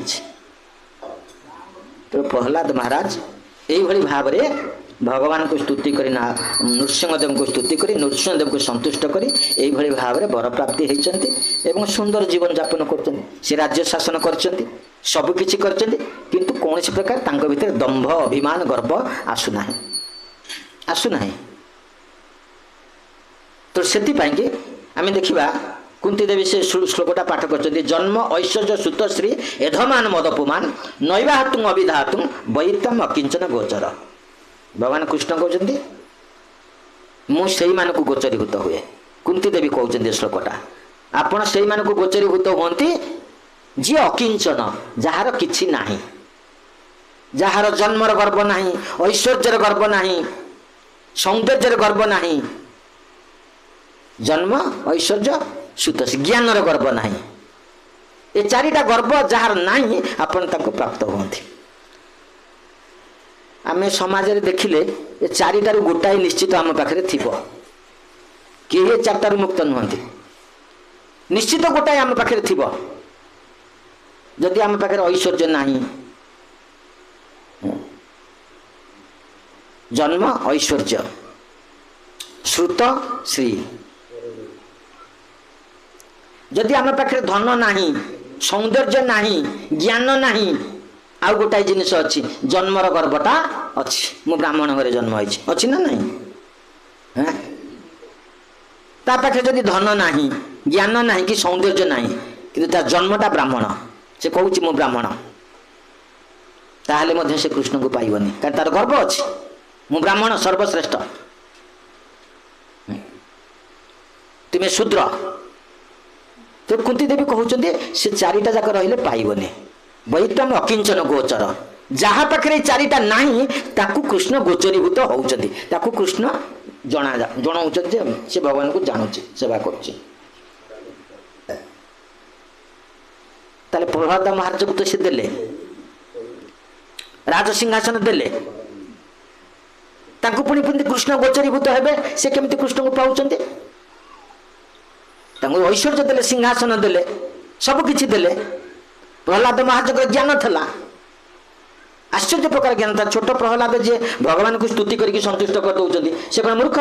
तो प्रहलाद महाराज यही भाव में भगवान को स्तुति करी नृसिंहदेव को स्तुति करी नृसिंहदेव को संतुष्ट करी यही भाव में वर प्राप्ति होती सुंदर जीवन यापन कर राज्य शासन कर सबकि किंतु कौन प्रकार तांको भीतर दंभ अभिमान गर्व आसुना तो से आम देखा कुंती देवी से श्लोकटा पाठ कर जन्म ऐश्वर्य सुत श्री एधमान मदपुमान नैवाहतुं अविधातुं वैतम अकिंचन गोचर भगवान कृष्ण कहते मुझे मानक गोचरीभूत हुए कुंती देवी कहते श्लोकटा आपण से मानक गोचरीभूत हमें जी अकिंचन जार किछि नाही जार जन्मर गर्व नाही ऐश्वर्यर गर्व नाही सौंदर्यर गर्व नाही जन्म ऐश्वर्य सुत ज्ञानर गर्व नाही ये 4टा गर्व जार नाही आपण ताको प्राप्त होती आम समाज रे देखिले ये 4टार गोटाए निश्चित आम पाखे थी किए 4टार मुक्त नुहति निश्चित गोटाए आम पाखे थी जदि आम पाखे ऐश्वर्य नाही जन्म ऐश्वर्य श्रुत श्री जदि आम पाखे धन नाही सौंदर्य नाही ज्ञान नाही आउ गोटाए जिनिस अच्छी जन्मर गर्वटा अच्छी मु ब्राह्मण घरे जन्म अच्छी ना नहीं ता पाखे जदि धन नाही ज्ञान नाही कि सौंदर्य नाही किंतु ता जन्मटा ब्राह्मण से कहूँ मु ब्राह्मण ताहले मध्य से कृष्ण को पाइबनी कारण तार गर्व अच्छी मु ब्राह्मण सर्वश्रेष्ठ तुम्हें शूद्र तो कुंती देवी कहते से 4टा जाक रहिले पाइबनी वैतम अकिंचन गोचर जहाँ पाखे 4टा नहीं ताकू कृष्ण गोचरीभूत होउचंदी ताकू कृष्ण जनाऊँच से भगवान को जानूची सेवा करुच्ची ताले प्रहलाद महाराज को तो से देले राज सिंहासन देले ताकू पुणी पुणी कृष्ण गोचरीभूत हेबे से केमती कृष्ण को पाउचंदी तांको ऐश्वर्य देले सिंहासन देले सब किछि देले प्रहलाद महाराज को ज्ञान था आश्चर्य प्रकार ज्ञान था छोट प्रहलाद जे भगवान को स्तुति करके संतुष्ट कर दौरान से कौन मूर्ख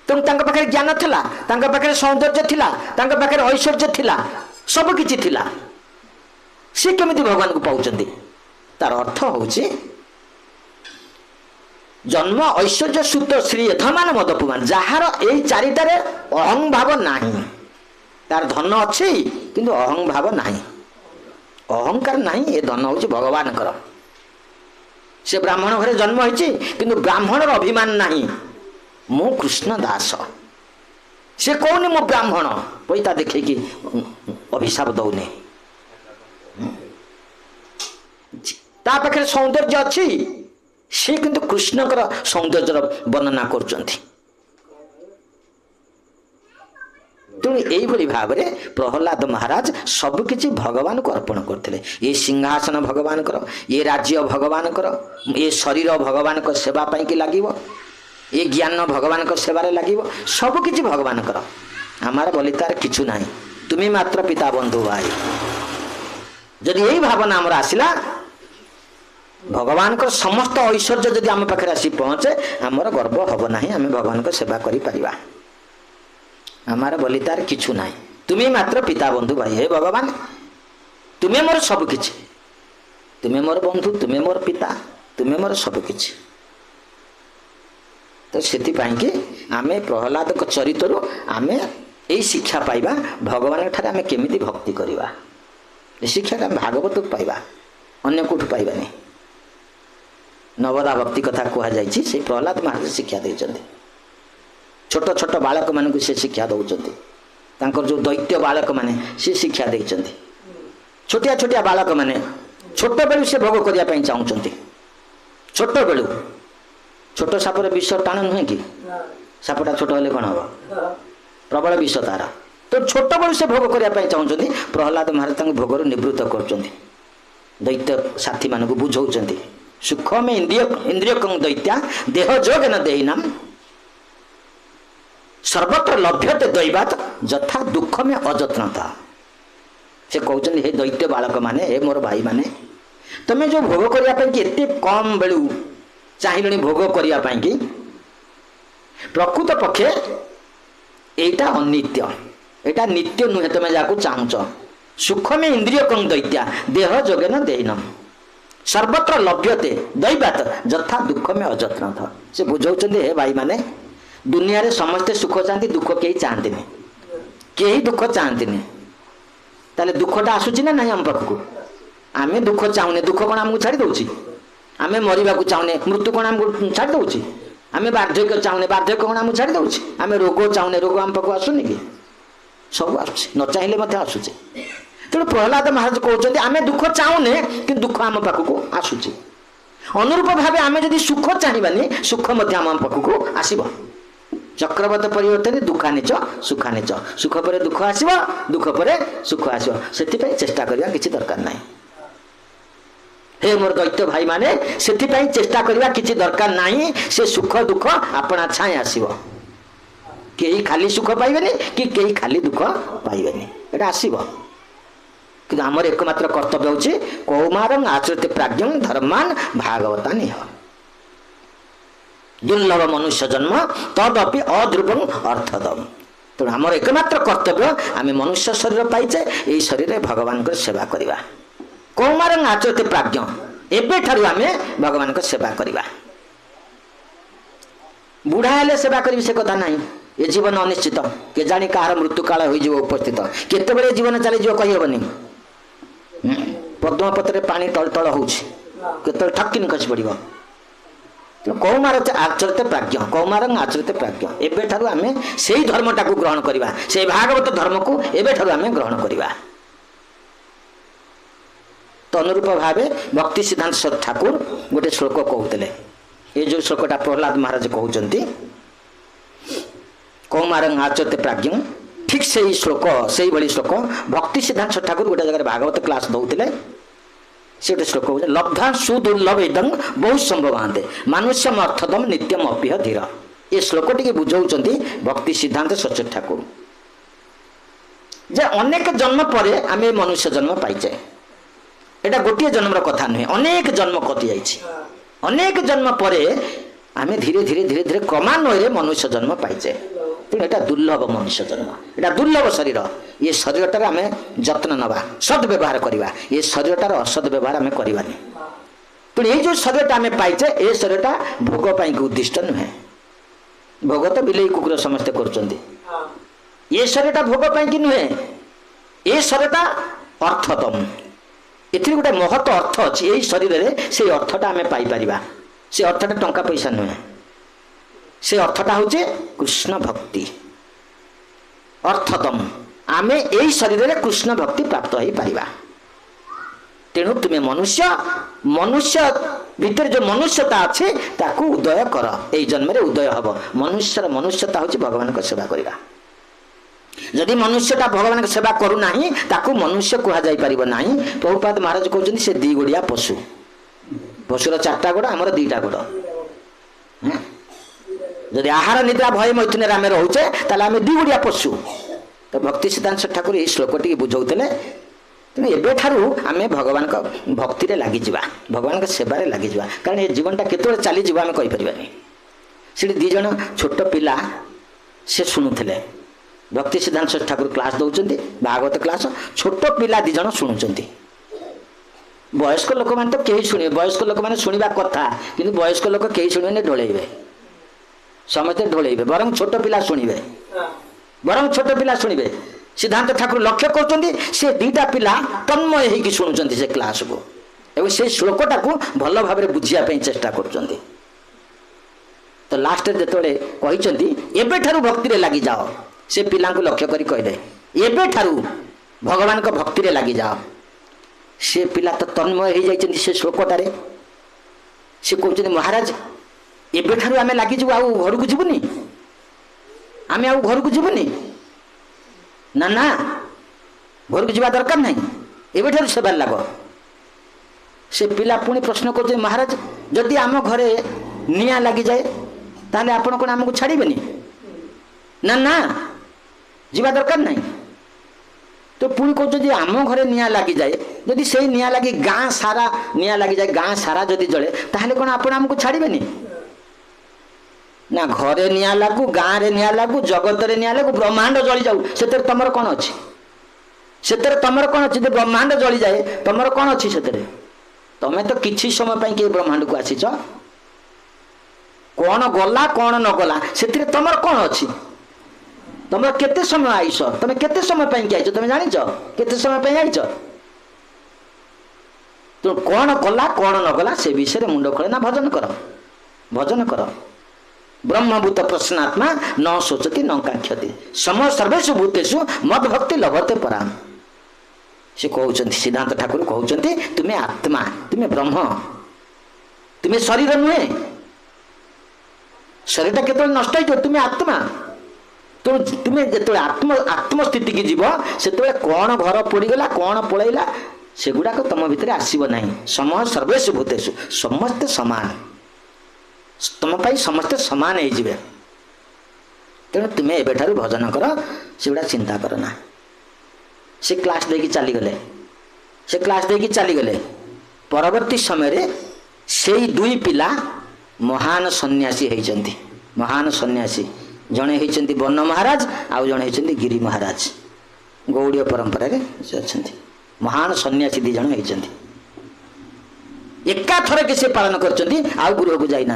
तेणु पाखे ज्ञान था पाखे सौंदर्य था ऐश्वर्य था सब किछि थिला से केमिति भगवान को पाउचंदी तार अर्थ होउछि जन्म ऐश्वर्य सुत श्री धमान मदपुमान जार ए 4टारे अहं भाव नाही तार धन अच्छी किंतु अहं भाव नाही अहंकार नहीं ये धन हूँ भगवान से ब्राह्मण घरे जन्म होती किंतु ब्राह्मणर अभिमान नहीं मु कृष्ण दास से कहूनी मु ब्राह्मण पैता देखे कि अभिशाप दौने ता पाखे सौंदर्य अच्छी सी किंतु कृष्णकर सौंदर्य वर्णना करचंती तेणु यही भाव में प्रहलाद महाराज सबकि भगवान को अर्पण करते ये सिंहासन भगवान कर ये राज्य भगवान कर ये शरीर भगवान को सेवा पाई कि लगे ये ज्ञान भगवान को सेवारे लगे सबकि भगवान कर आमार बलितार किछु नहीं तुम्हें मात्र पिता बंधु भाई जदि यही भावना आमर आसला भगवान को समस्त ऐश्वर्य जदि आम पाखे आसी पहुंचे आमर गर्व हम ना आम भगवान को सेवा करिपरिबा आमार बलितार किछु ना तुम्हें मात्र पिता बंधु भाई हे भगवान तुम्हें मोर सब किछि तुम्हें मोर बंधु तुम्हें मोर पिता तुम्हें मोर सब किछि तो से कि आमे प्रहलाद चरित्र आमे यही शिक्षा पाइबा भगवान ठारे आमे केमिति भक्ति करिबा शिक्षा आम भागवत पाइबा अन्य कोठु पाइबानी नवदा भक्ति कथा कह जाइछि से प्रहलाद महाराज शिक्षा देइछन्ति छोट छोट बालक मानकु से शिक्षा दउछन्ति तांकर जो दैत्य बालक माने से शिक्षा देइछन्ति छोटिया छोटिया बालक माने छोट बेलु से भोग करिया पई चाहुछन्ति छोट बेलु छोट सापर विष टाण नुहे कि सापटा छोट हेले कौन हम प्रबल विष तार तो छोट बेलु से भोग करने चाहते प्रहलाद महाराज भोगर निवृत्त कर दैत्य साथी मानक बुझाऊँ सुख में इंद्रिय दैत्या देह जोग न देहीनाम सर्वत्र लभ्यते दैवात यथा दुख में अजत्नता से कहते हे दैत्य बालक माने हे मोर भाई माने तुम्हें जो भोग करने एत कम बेलू चाहिए भोग करने की प्रकृत पक्षे एटा अनित्य एटा नित्य नुहे तुम जहाँ चाहूच सुख में इंद्रिय कम दैत्या देह जोगे न देहीनम सर्वत्र लभ्यते दैवात यथा दुख में अजत्न था से बुझाऊँ हे भाई माने दुनिया रे समस्ते सुख चाहती दुख कहीं चाहती कहीं दुख चाहती ताले दुखटा आसूची ना नहीं आम पाखक आम दुख चाहूने दुख कौन आमको छाड़ी दौची आम मरवा चाहूने मृत्यु कौन आमको छाड़ी दौची आम बार्धक्य चाहूने बार्धक्य कौन आमको छाड़ी दौची आम रोग चाहूने रोग आम पाक आसुनि कि सब आस न चाहिए मत आसूचे तेणु प्रहलाद महाराज कहते आम दुख चाहूने कि दुख आम पाखक आसूची अनुरूप भाव आम जब सुख चाहबानी सुख आम पाखक आसब चक्रवत परिवर्तन दुखानिच सुखानिच सुख पर दुख आसब दुख पर सुख आसब से चेष्टा करवा किसी दरकार नहीं हे मोर दैत्य भाई माने से चेष्टा करवा किसी दरकार नहीं से सुख दुख अपना छाए आसब कहीं खाली सुख पाइबेनी कि कहीं खाली दुख पाइबेनी एटा आसब कि आमर एकमात्र कर्तव्य होची कौमारं आचरते प्राज्ञं धर्मान भागवता निह दुर्लभ मनुष्य जन्म तदपि अध्रुवं अर्थदम तेणु आमर एकमात्र कर्तव्य आम मनुष्य शरीर पाइचे यही शरीर भगवान को सेवा करवा कौमारं आचरते प्राज्ञ एबे ठारु आमे भगवान को सेवा करवा बुढ़ा हेले सेवा करी से कथा नहीं ये जीवन अनिश्चित के जानी कहार मृत्यु काल हो उपस्थित केते जीवन चली जीव कही हेबनी पद्मपत्र पानी तल तल होते ठक्किन खसी पड़ कौमार आचरते प्राज्ञ कौमारं आचरते प्राज्ञ एबे ठारु आमे सेही धर्मटा को ग्रहण करवा से भागवत धर्म को एबे ठारु आमे ग्रहण करवा तो अनुरूप भाव भक्ति सिद्धांत ठाकुर गोटे श्लोक कहते ये जो श्लोकटा प्रहलाद महाराज कहते कौमारं आचरते प्राज्ञ ठीक से ही श्लोक से ही बड़ी श्लोक भक्ति सिद्धांत ठाकुर गोटे जगह भागवत क्लास दौले से गोटे श्लोक हो लब्धा सुदुर्लभ इदं बहुत संभवान्ते मनुष्यम अर्थदम नित्यम अप्य धीर ये श्लोक टी बुझाऊँ भक्ति सिद्धांत सचोट ठाकुर जे अनेक जन्म पर आम मनुष्य जन्म पाइचे एटा गोटे जन्मर कथा नुहे अनेक जन्म कटि जाइछि अनेक जन्म पर आम धीरे धीरे धीरे धीरे क्रमान्वये मनुष्य जन्म पाइचे तेणु एटा दुर्लभ मनुष्य जन्म एटा दुर्लभ शरीर ये शरीरटार आम जत्न नवा सद्व्यवहार करवा ये शरीरटार असद व्यवहार आम करवानी तेणु ये जो शरीरटा आम पाइचे ये शरीरटा भोग पाई उद्दिष्ट नुहे भोग तो बिलेई कुकुर समस्ते करुँच ये शरीरटा भोग पाई नुहे ये शरीरटा अर्थतम एथि गोटे महत्व अर्थ अच्छी यही शरीर से अर्थटा आम पाइपर से अर्थटा टंका पैसा नुहे से अर्थटा हूँ कृष्ण भक्ति अर्थतम आम यही शरीर में कृष्ण भक्ति प्राप्त हो पारिबा तेणु तुम्हें मनुष्य मनुष्य भितर जो मनुष्यता अच्छे ताकू उदय कर यही जन्म रे उदय हम मनुष्यर मनुष्यता हूँ भगवान को सेवा करवा जदि मनुष्यटा भगवान की सेवा करूना ताकू मनुष्य कह जापर ना प्रभुपाद महाराज कहते से दी गोड़िया पशु पशुर चार्टा गोड़ आमर दीटा गोड़ जदि आहार निद्रा भय मैथुन आम रोचे आम दी गोड़िया पशु तो भक्ति सिद्धांत ठाकुर ये श्लोकटी बुझाऊे तेणु एबेठारू आम भगवान भक्ति लगी भगवान सेवार लगी कारण ये जीवनटा केत चली आम कहीपर से दी जन छोट पिला से शुणुले भक्ति सिद्धांत ठाकुर क्लास दौरान भागवत क्लास छोट पिला दी जन शुणुंट वयस्क लोक मैंने तो कहीं शुणे वयस्क लोक मैंने शुणा कथा कि वयस्क लोक कहीं शुणे ढोलैबे समस्ते ढोलैबे बरं छोट पिला शुणे बरं छोट पिला शुणे सिद्धांत ठाकुर लक्ष्य कर दीटा पिला तन्मय होगी शुणुंट से क्लास को से श्लोकटा को भल भाव बुझापी चेष्टा कर तो लास्ट जिते कहते एबेठारू भक्ति लगी जाओ से पिला लक्ष्य कर कहले एबेठारू भगवान को भक्ति लगी जाओ से पिला तो तन्मय हो जाइए से श्लोकटारे से कहते महाराज एबेठारू आम लगी घर को जीवनी आम घर को जीवनी ना ना घर को जावा दरकार नहीं एबेठारू सेवार लाग से पिला पुणी प्रश्न कर महाराज जदि आम घरे निया लगी जाए ताले आपण कौन आमको छाड़बे ना ना जीवा दरकार नहीं तो पुणी कहते आम घरे निया लगी जाए जदि से निया लगी गाँ सारा निया लगी जाए गाँ सारा जदि जले ताहले कौन आपण आमको छाड़बे ना घरे निया लागू गाँ रे निया लागू जगत रे निया लागू ब्रह्मांड जली जाऊ से तुमर कौन अच्छी से तुमर कौन अच्छी ब्रह्मांड जली जाए तुमर कौन अच्छी से तमें तो किसी समय किए ब्रह्मांड को आसीच कौन गला कौन न गला से तुमर कौन अच्छी तुम केते समय आईस तुम केते समय आईच तुम जान केते समय आईच तो कौन कला कौन न गला से विषय मुंड खोले ना भजन कर ब्रह्मभूत प्रश्नात्मा न शोचती न कांक्षति सम सर्वेषु भूतेषु मद भक्ति लभते पराम से कहते सिद्धांत ठाकुर कहते तुम्हें आत्मा तुम्हें ब्रह्म तुम्हें शरीर नुहे शरीरटा केत नष्ट हो तुम्हें आत्मा तो तुम्हें जो आत्मस्थिति की जीव से कौन घर पोड़गला कौन पलैला सेगुड़ाक तुम भितर आसब ना सम सर्वेषु भूतेषु समस्ते सामान तुम समस्ते सामान हो तेणु तुम्हें एबेठारू भजन कर सेगुड़ा चिंता करना से क्लास देकी चलीगले परवर्ती समय से दुई पिला महान सन्यासी होती महान सन्यासी जड़े होती बन महाराज आउ जड़े होती गिरी महाराज गौड़ीय परंपरा से अच्छा महान सन्यासी दी जन होती एका थर के से पालन कर आउ गृह को जाना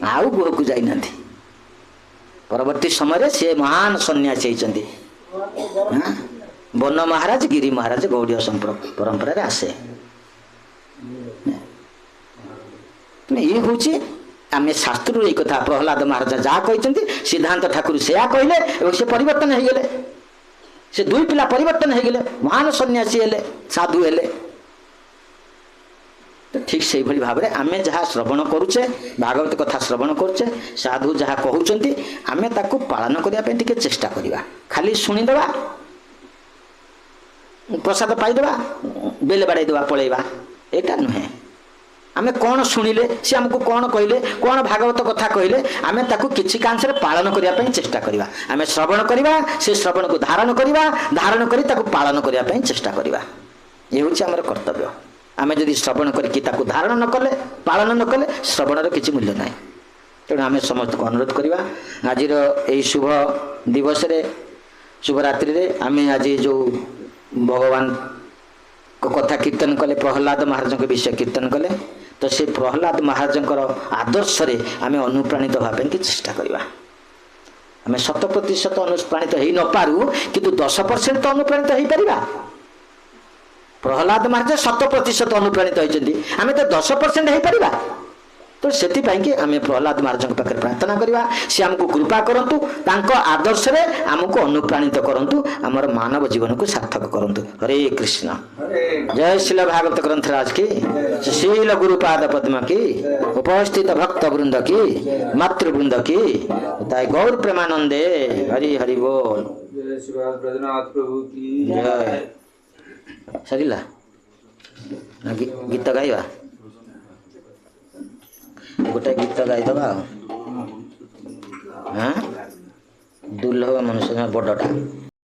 आउ गृह को जाना परवर्ती समय से महान सन्यासी होती बन महाराज गिरी महाराज गौड़ीय परंपरा आसे ये हूँ आम शास्त्र ये कथा प्रहलाद महाराज जहाँ कहते सिद्धांत ठाकुर से कहले से परिवर्तन हो गले से दुई पिला परिवर्तन हो गले महान सन्यासी हेले साधु हेले तो ठीक से भाव में आम जहाँ श्रवण करुचे भागवत कथा श्रवण करुचे साधु जहाँ कहते आम ताकू पालन करने चेष्टा करवा खाली शुणीदे प्रसाद पाईदे बेले बाड़ेदेवा पलैवा एटा नुहे आमे कौन शुणिले सी आमको कौन कहले कौन भागवत कथा कहले आमे ताकू किछि कांश पालन करने चेष्टा करवा आमे श्रवण करवा से श्रवण को धारण करवा धारण करी ताकू पालन करने चेष्टा करवा ये हूँ आमर कर्तव्य आमे जदि श्रवण करके ताकू धारण न कले पालन न कले श्रवणर किछि मूल्य ना तेणु आमे समस्त को अनुरोध करवा आज यही शुभ दिवस शुभ रात्रि आमे आज जो भगवान को कथा कीर्तन कले प्रहलाद महाराज के विषय कीर्तन कले तो से प्रहलाद महाराज आदर्श आम अनुप्राणित भाव की चेष्टा करवा आम 100% अनुप्राणित हो न पारू किंतु 10% तो अनुप्राणित हो पारिबा प्रहलाद महाराज 100% अनुप्राणित होती आम तो 10% हो पारिबा तो से आम प्रहलाद महाराज पाखे प्रार्थना करवा सी आमको कृपा करूँ आदर्श आमको अनुप्राणित करूँ आमर मानव जीवन को सार्थक करूँ हरे कृष्ण जय श्रील भागवत ग्रंथराज की श्रील गुरुपाद पद्म की उपस्थित भक्त वृंद की मातृवृंद की ताई गौर प्रेमानंदे हरि हरि बोल जय सरिला गीत गाइबा गोटे गीत गाईदबा दुर्लभ मनुष्य बड़टा